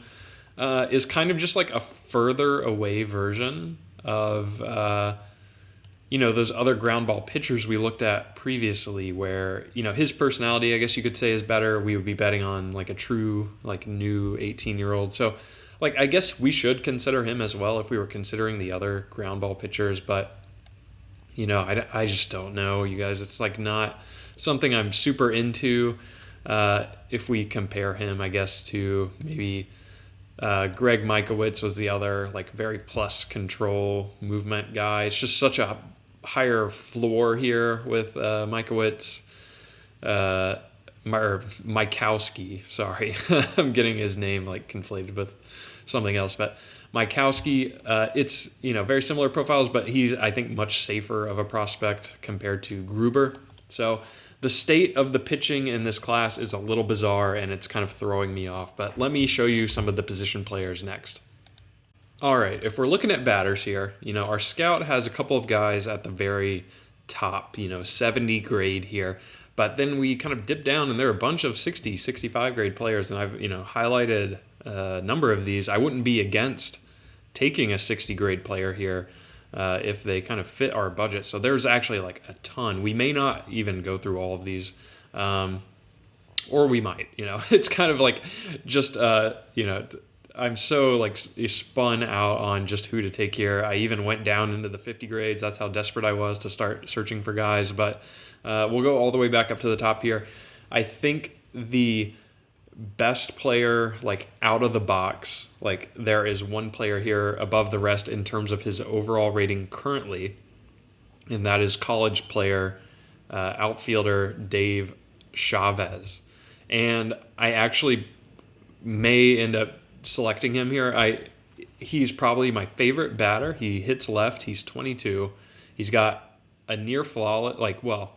Is kind of just like a further away version of those other ground ball pitchers we looked at previously, where his personality, I guess you could say, is better. We would be betting on like a true like new 18-year-old. So like I guess we should consider him as well if we were considering the other ground ball pitchers, but I just don't know, you guys. It's like not something I'm super into. If we compare him, I guess, to maybe Greg Mikowitz was the other like very plus control movement guy. It's just such a higher floor here with Mikowitz. Mikowski, sorry. I'm getting his name like conflated with something else, but Mikowski, it's very similar profiles, but he's, I think, much safer of a prospect compared to Gruber. So the state of the pitching in this class is a little bizarre, and it's kind of throwing me off, but let me show you some of the position players next. All right, if we're looking at batters here, our scout has a couple of guys at the very top, 70 grade here, but then we kind of dip down and there are a bunch of 60, 65 grade players, and I've, highlighted a number of these. I wouldn't be against taking a 60 grade player here if they kind of fit our budget. So there's actually like a ton. We may not even go through all of these, or we might. It's kind of like just I'm so like spun out on just who to take here. I even went down into the 50 grades. That's how desperate I was to start searching for guys. But we'll go all the way back up to the top here. I think the best player, like out of the box, like there is one player here above the rest in terms of his overall rating currently, and that is college player, outfielder Dave Chavez. And I actually may end up selecting him here. He's probably my favorite batter. He hits left. He's 22. He's got a near flawless,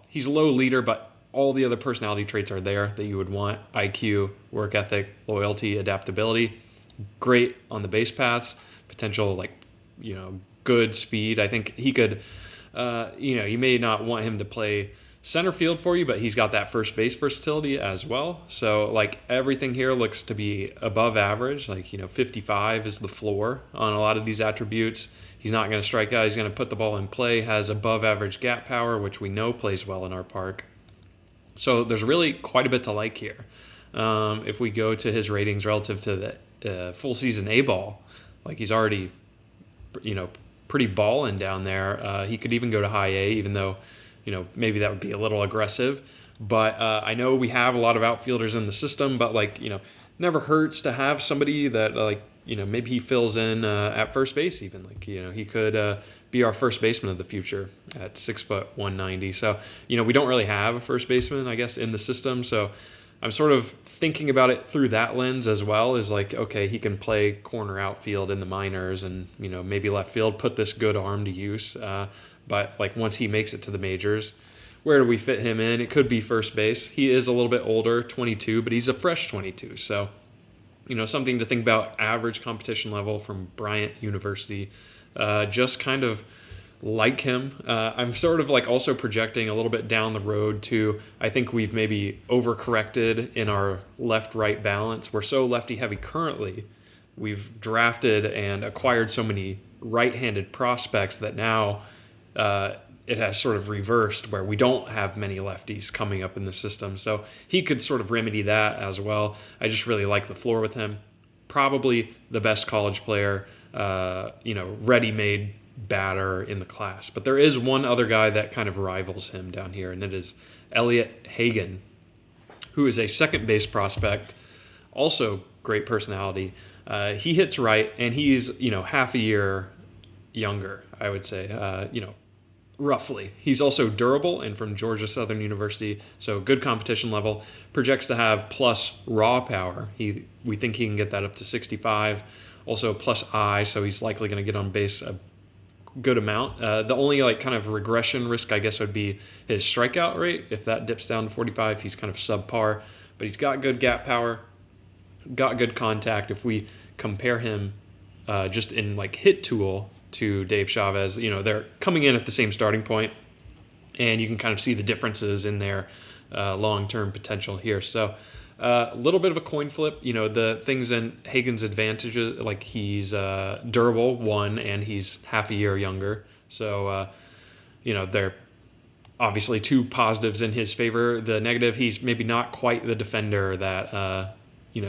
he's a low leader, but all the other personality traits are there that you would want: IQ, work ethic, loyalty, adaptability. Great on the base paths, potential good speed. I think he could, you may not want him to play center field for you, but he's got that first base versatility as well. So everything here looks to be above average. 55 is the floor on a lot of these attributes. He's not going to strike out. He's going to put the ball in play, has above average gap power, which we know plays well in our park. So there's really quite a bit to like here. If we go to his ratings relative to the full season A-ball, he's already, pretty ballin' down there. He could even go to high A, even though, maybe that would be a little aggressive. But I know we have a lot of outfielders in the system, but never hurts to have somebody that maybe he fills in at first base even. He could be our first baseman of the future at 6 foot 190. So, we don't really have a first baseman, I guess, in the system. So I'm sort of thinking about it through that lens as well, is okay, he can play corner outfield in the minors and, maybe left field, put this good arm to use. But once he makes it to the majors, where do we fit him in? It could be first base. He is a little bit older, 22, but he's a fresh 22. So, something to think about. Average competition level from Bryant University. Just kind of like him. I'm sort of also projecting a little bit down the road too. I think we've maybe overcorrected in our left-right balance. We're so lefty-heavy currently. We've drafted and acquired so many right-handed prospects that now it has sort of reversed, where we don't have many lefties coming up in the system. So he could sort of remedy that as well. I just really like the floor with him. Probably the best college player, ready-made batter in the class. But there is one other guy that kind of rivals him down here, and it is Elliot Hagan, who is a second base prospect, also great personality. He hits right, and he's, half a year younger, I would say, roughly. He's also durable and from Georgia Southern University, so good competition level. Projects to have plus raw power. We think he can get that up to 65. Also plus I, so he's likely going to get on base a good amount. The only kind of regression risk, I guess, would be his strikeout rate. If that dips down to 45, he's kind of subpar. But he's got good gap power, got good contact. If we compare him just in hit tool to Dave Chavez, they're coming in at the same starting point, and you can kind of see the differences in their long-term potential here. So a little bit of a coin flip. The things in Hagen's advantages, he's durable, one, and he's half a year younger. So, they're obviously two positives in his favor. The negative, he's maybe not quite the defender that,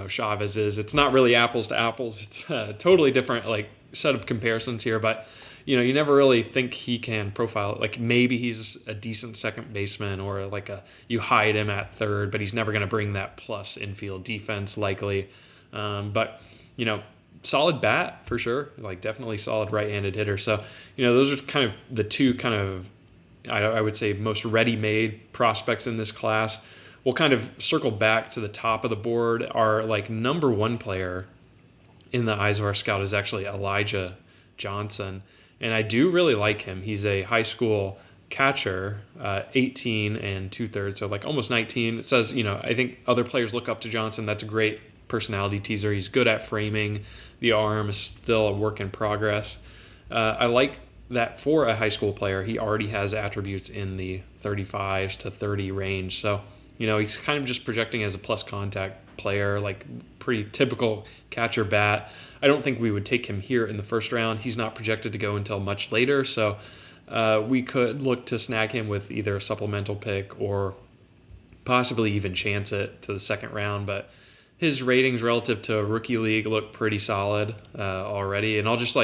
Chavez is. It's not really apples to apples. It's totally different, set of comparisons here, but you never really think he can profile it. Maybe he's a decent second baseman, or you hide him at third, but he's never going to bring that plus infield defense likely. But solid bat for sure, definitely solid right-handed hitter. So those are kind of the two kind of, I would say, most ready-made prospects in this class. We'll kind of circle back to the top of the board. Our number one player in the eyes of our scout is actually Elijah Johnson, and I do really like him. He's a high school catcher, 18 and 2/3, so almost 19. It says, I think other players look up to Johnson. That's a great personality teaser. He's good at framing. The arm is still a work in progress. I like that for a high school player. He already has attributes in the 35s to 30 range, so he's kind of just projecting as a plus contact player, pretty typical catcher bat. I don't think we would take him here in the first round. He's not projected to go until much later, so we could look to snag him with either a supplemental pick or possibly even chance it to the second round. But his ratings relative to Rookie League look pretty solid already, and I'll just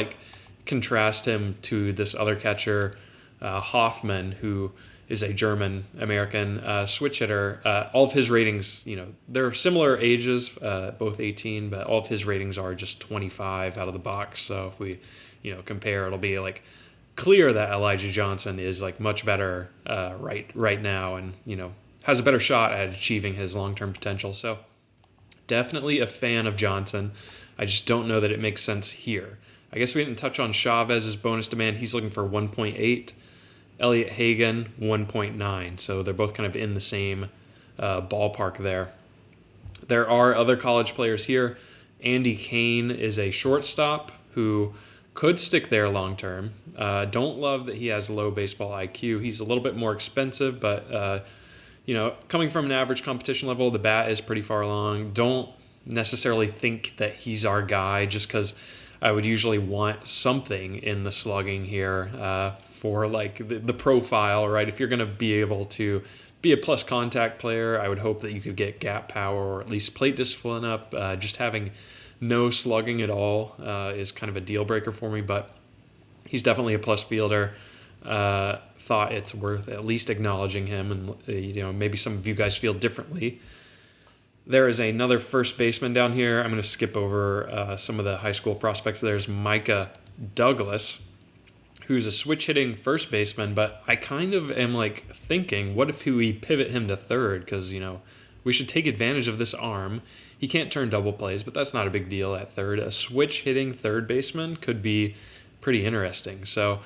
contrast him to this other catcher, Hoffman, who is a German-American switch hitter. All of his ratings, they're similar ages, both 18, but all of his ratings are just 25 out of the box. So if we, compare, it'll be clear that Elijah Johnson is much better right now, and has a better shot at achieving his long-term potential. So definitely a fan of Johnson. I just don't know that it makes sense here. I guess we didn't touch on Chavez's bonus demand. He's looking for 1.8. Elliot Hagan, 1.9. So they're both kind of in the same ballpark there. There are other college players here. Andy Kane is a shortstop who could stick there long term. Don't love that he has low baseball IQ. He's a little bit more expensive, but coming from an average competition level, the bat is pretty far along. Don't necessarily think that he's our guy, just because I would usually want something in the slugging here for the profile, right? If you're going to be able to be a plus contact player, I would hope that you could get gap power or at least plate discipline up. Just having no slugging at all is kind of a deal breaker for me, but he's definitely a plus fielder. Thought it's worth at least acknowledging him, and maybe some of you guys feel differently. There is another first baseman down here. I'm going to skip over some of the high school prospects. There's Micah Douglas, who's a switch-hitting first baseman, but I kind of am thinking, what if we pivot him to third? Because, we should take advantage of this arm. He can't turn double plays, but that's not a big deal at third. A switch-hitting third baseman could be pretty interesting. So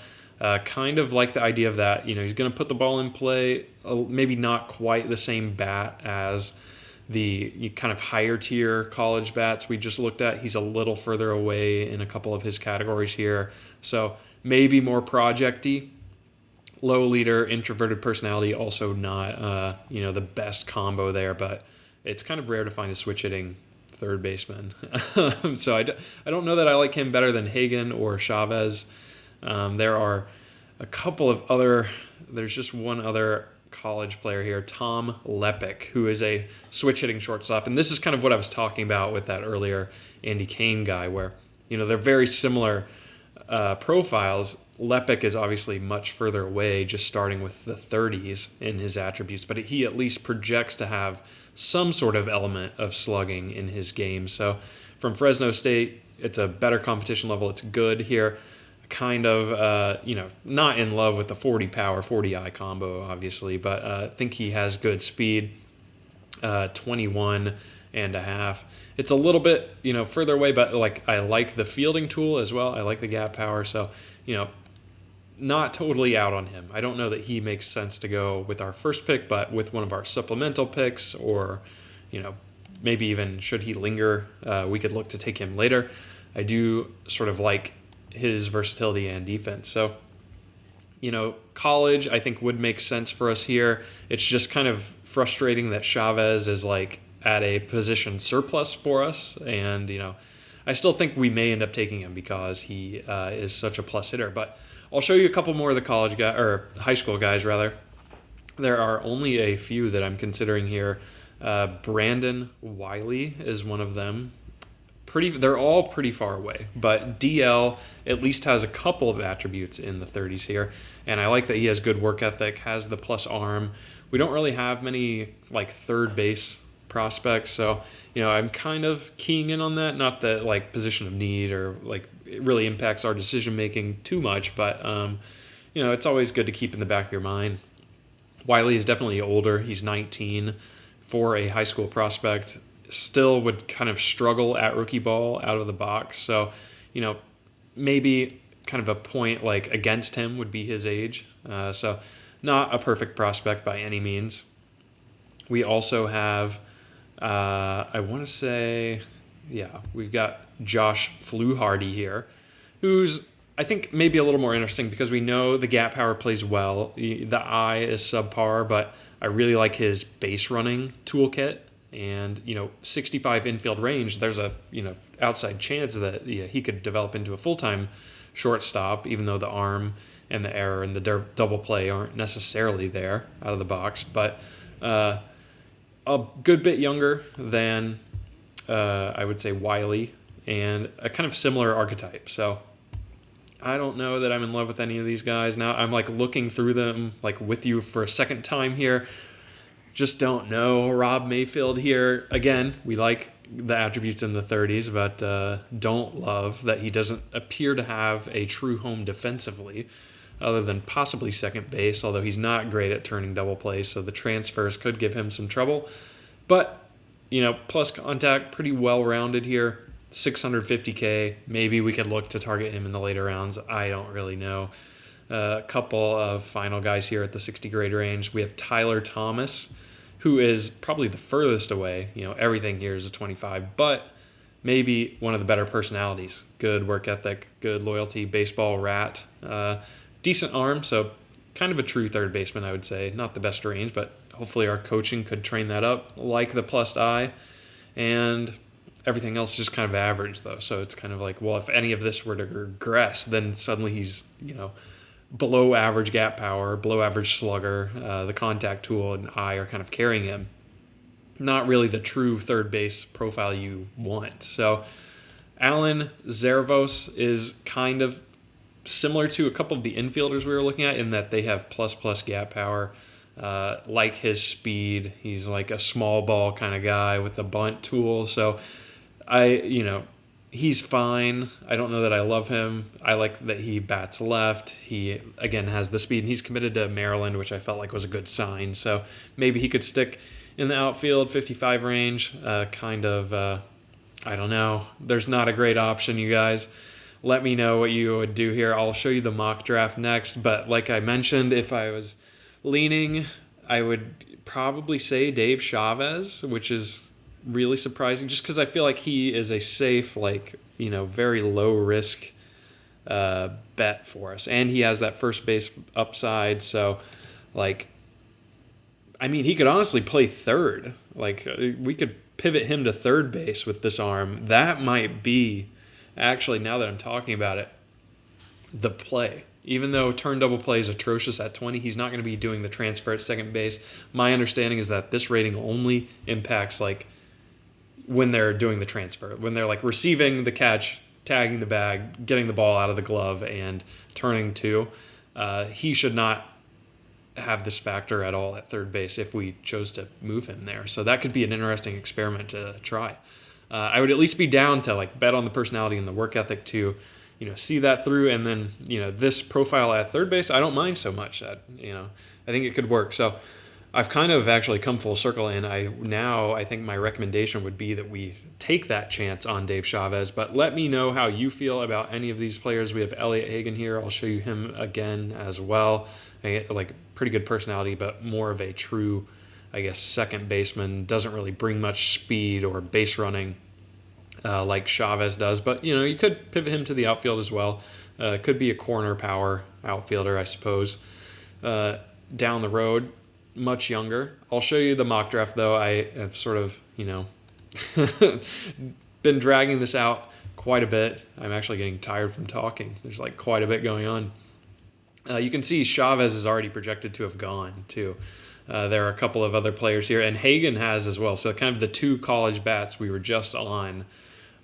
kind of like the idea of that. He's going to put the ball in play, maybe not quite the same bat as the kind of higher tier college bats we just looked at. He's a little further away in a couple of his categories here. So maybe more project-y. Low leader, introverted personality, also not the best combo there, but it's kind of rare to find a switch-hitting third baseman. So I don't know that I like him better than Hagan or Chavez. There are a couple of there's just one other college player here, Tom Lepic, who is a switch-hitting shortstop. And this is kind of what I was talking about with that earlier Andy Kane guy, where, they're very similar profiles, Lepek is obviously much further away, just starting with the 30s in his attributes, but he at least projects to have some sort of element of slugging in his game. So from Fresno State, it's a better competition level. It's good here. Kind of, not in love with the 40 power, 40 eye combo, obviously, but I think he has good speed, 21 and a half. It's a little bit, further away, but I like the fielding tool as well. I like the gap power. So, not totally out on him. I don't know that he makes sense to go with our first pick, but with one of our supplemental picks, or, maybe even should he linger, we could look to take him later. I do sort of like his versatility and defense. So, college I think would make sense for us here. It's just kind of frustrating that Chavez is at a position surplus for us, and I still think we may end up taking him because he is such a plus hitter. But I'll show you a couple more of the college guys, or high school guys rather. There are only a few that I'm considering here. Brandon Wiley is one of them. They're all pretty far away, but DL at least has a couple of attributes in the 30s here, and I like that he has good work ethic, has the plus arm. We don't really have many third base prospects, so I'm kind of keying in on that. Not that position of need or it really impacts our decision making too much, but it's always good to keep in the back of your mind. Wiley is definitely older. He's 19 for a high school prospect. Still would kind of struggle at rookie ball out of the box. So, maybe kind of a point against him would be his age. So not a perfect prospect by any means. We also have, we've got Josh Fluharty here, who's I think maybe a little more interesting because we know the gap power plays well. The eye is subpar, but I really like his base running toolkit. And 65 infield range, there's a outside chance that he could develop into a full-time shortstop, even though the arm and the error and the double play aren't necessarily there out of the box. But a good bit younger than I would say Wiley, and a kind of similar archetype. So I don't know that I'm in love with any of these guys. Now I'm looking through them with you for a second time here. Just don't know. Rob Mayfield here. Again, we like the attributes in the 30s, but don't love that he doesn't appear to have a true home defensively, other than possibly second base, although he's not great at turning double plays, so the transfers could give him some trouble. But, plus contact, pretty well-rounded here. 650K. Maybe we could look to target him in the later rounds. I don't really know. A couple of final guys here at the 60 grade range. We have Tyler Thomas, who is probably the furthest away. Everything here is a 25, but maybe one of the better personalities. Good work ethic, good loyalty, baseball rat, decent arm, so kind of a true third baseman, I would say. Not the best range, but hopefully our coaching could train that up. Like the plus eye, and everything else is just kind of average, though. So it's kind of if any of this were to regress, then suddenly he's, below average gap power, below average slugger. The contact tool and eye are kind of carrying him. Not really the true third base profile you want. So Alan Zervos is kind of similar to a couple of the infielders we were looking at in that they have plus gap power. Like his speed. He's a small ball kind of guy with a bunt tool. So he's fine. I don't know that I love him. I like that he bats left. He, again, has the speed, and he's committed to Maryland, which I felt was a good sign. So maybe he could stick in the outfield, 55 range. I don't know. There's not a great option, you guys. Let me know what you would do here. I'll show you the mock draft next. But like I mentioned, if I was leaning, I would probably say Dave Chavez, which is really surprising just because I feel he is a safe, very low risk bet for us. And he has that first base upside. So, he could honestly play third. We could pivot him to third base with this arm. That might be, actually, now that I'm talking about it, the play. Even though turn double play is atrocious at 20, he's not going to be doing the transfer at second base. My understanding is that this rating only impacts, when they're doing the transfer. When they're receiving the catch, tagging the bag, getting the ball out of the glove, and turning two. He should not have this factor at all at third base if we chose to move him there. So that could be an interesting experiment to try. I would at least be down to like bet on the personality and the work ethic to, see that through. And then, this profile at third base, I don't mind so much. I think it could work. So I've kind of actually come full circle, and I think my recommendation would be that we take that chance on Dave Chavez. But let me know how you feel about any of these players. We have Elliot Hagan here. I'll show you him again as well. Like pretty good personality, but more of a true, second baseman. Doesn't really bring much speed or base running like Chavez does. But, you could pivot him to the outfield as well. Could be a corner power outfielder, I suppose. Down the road, much younger. I'll show you the mock draft, though. I have sort of, been dragging this out quite a bit. I'm actually getting tired from talking. There's like quite a bit going on. You can see Chavez is already projected to have gone, too. There are a couple of other players here, and Hagan has as well. So kind of the two college bats we were just on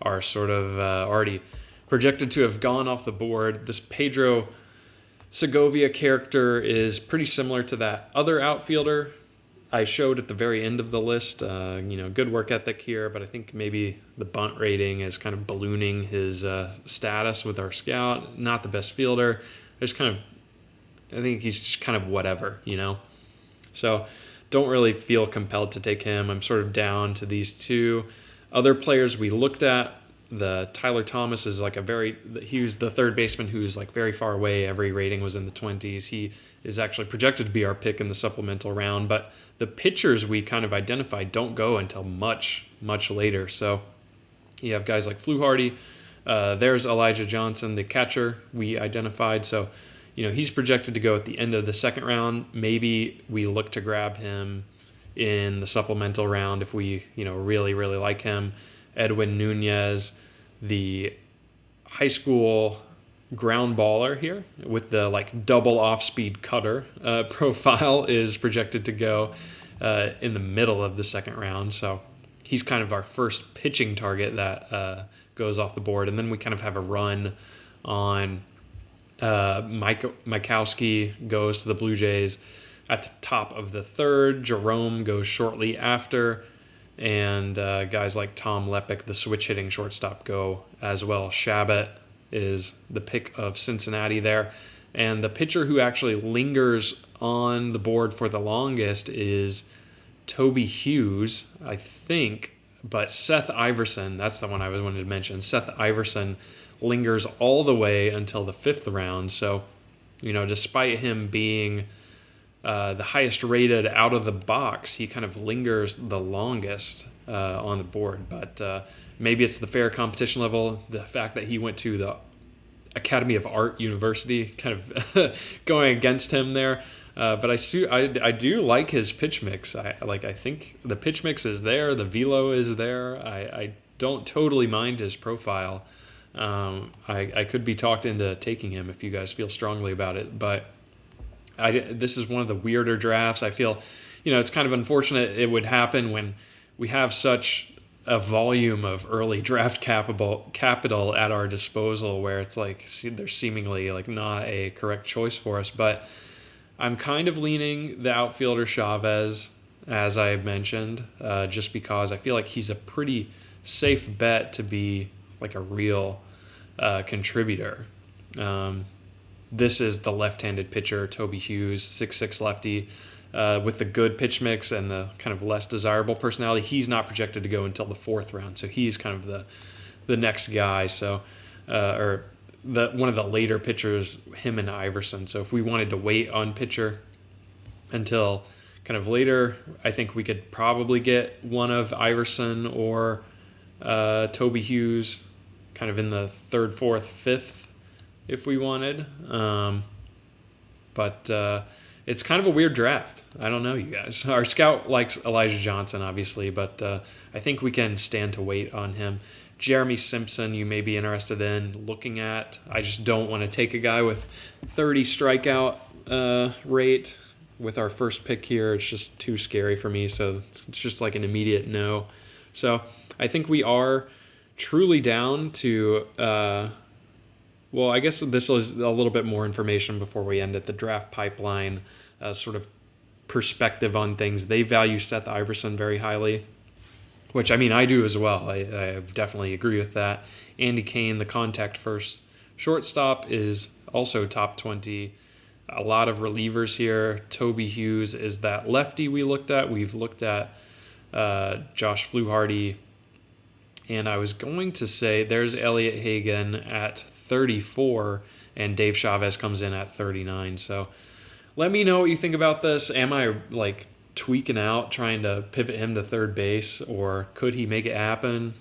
are sort of already projected to have gone off the board. This Pedro Segovia character is pretty similar to that other outfielder I showed at the very end of the list. Good work ethic here, but I think maybe the bunt rating is kind of ballooning his status with our scout. Not the best fielder. I think he's just kind of whatever, So don't really feel compelled to take him. I'm sort of down to these two other players we looked at. The Tyler Thomas is he was the third baseman who's like very far away. Every rating was in the 20s. He is actually projected to be our pick in the supplemental round, but the pitchers we kind of identified don't go until much, much later. So you have guys like Fluharty. There's Elijah Johnson, the catcher we identified. So, he's projected to go at the end of the second round. Maybe we look to grab him in the supplemental round if we, really, really like him. Edwin Nunez, the high school ground baller here with the double off-speed cutter profile, is projected to go in the middle of the second round. So he's kind of our first pitching target that goes off the board. And then we kind of have a run on Mikowski goes to the Blue Jays at the top of the third. Jerome goes shortly after. And guys like Tom Lepick, the switch-hitting shortstop, go as well. Shabbat is the pick of Cincinnati there. And the pitcher who actually lingers on the board for the longest is Toby Hughes, I think. But Seth Iverson, that's the one I wanted to mention. Seth Iverson lingers all the way until the fifth round. So, despite him being the highest rated out of the box, he kind of lingers the longest on the board. But maybe it's the fair competition level, the fact that he went to the Academy of Art University, kind of going against him there. But I do like his pitch mix. I think the pitch mix is there, the velo is there. I don't totally mind his profile. I could be talked into taking him if you guys feel strongly about it, but this is one of the weirder drafts. I feel, it's kind of unfortunate it would happen when we have such a volume of early draft capital at our disposal, where it's there's seemingly not a correct choice for us. But I'm kind of leaning the outfielder Chavez, as I mentioned, just because I feel like he's a pretty safe bet to be a real contributor. This is the left-handed pitcher, Toby Hughes, 6'6" lefty, with the good pitch mix and the kind of less desirable personality. He's not projected to go until the fourth round, so he's kind of the next guy. So, one of the later pitchers, him and Iverson. So if we wanted to wait on pitcher until kind of later, I think we could probably get one of Iverson or Toby Hughes, kind of in the third, fourth, fifth, if we wanted. But it's kind of a weird draft. I don't know, you guys. Our scout likes Elijah Johnson, obviously, but I think we can stand to wait on him. Jeremy Simpson, you may be interested in looking at. I just don't want to take a guy with 30 strikeout rate with our first pick here. It's just too scary for me, so it's just an immediate no. So I think we are truly down to, well, I guess this is a little bit more information before we end it. The draft pipeline sort of perspective on things. They value Seth Iverson very highly, which, I mean, I do as well. I definitely agree with that. Andy Kane, the contact first shortstop, is also top 20. A lot of relievers here. Toby Hughes is that lefty we looked at. We've looked at Josh Fluharty. And I was going to say there's Elliot Hagan at 34, and Dave Chavez comes in at 39. So let me know what you think about this. Am I like tweaking out, trying to pivot him to third base, or could he make it happen?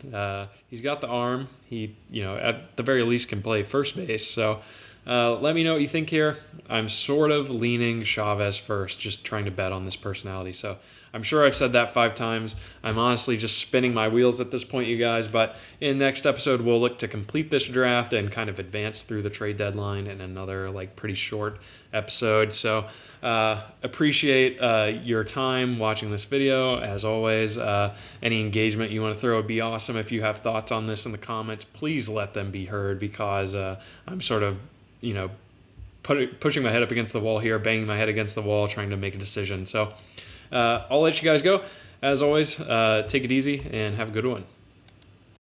He's got the arm. He, at the very least can play first base. So let me know what you think here. I'm sort of leaning Chavez first, just trying to bet on this personality. So I'm sure I've said that 5 times. I'm honestly just spinning my wheels at this point, you guys. But in the next episode, we'll look to complete this draft and kind of advance through the trade deadline in another pretty short episode. So appreciate your time watching this video. As always, any engagement you want to throw would be awesome. If you have thoughts on this in the comments, please let them be heard, because I'm sort of pushing my head up against the wall here, banging my head against the wall, trying to make a decision. So I'll let you guys go. As always, take it easy and have a good one.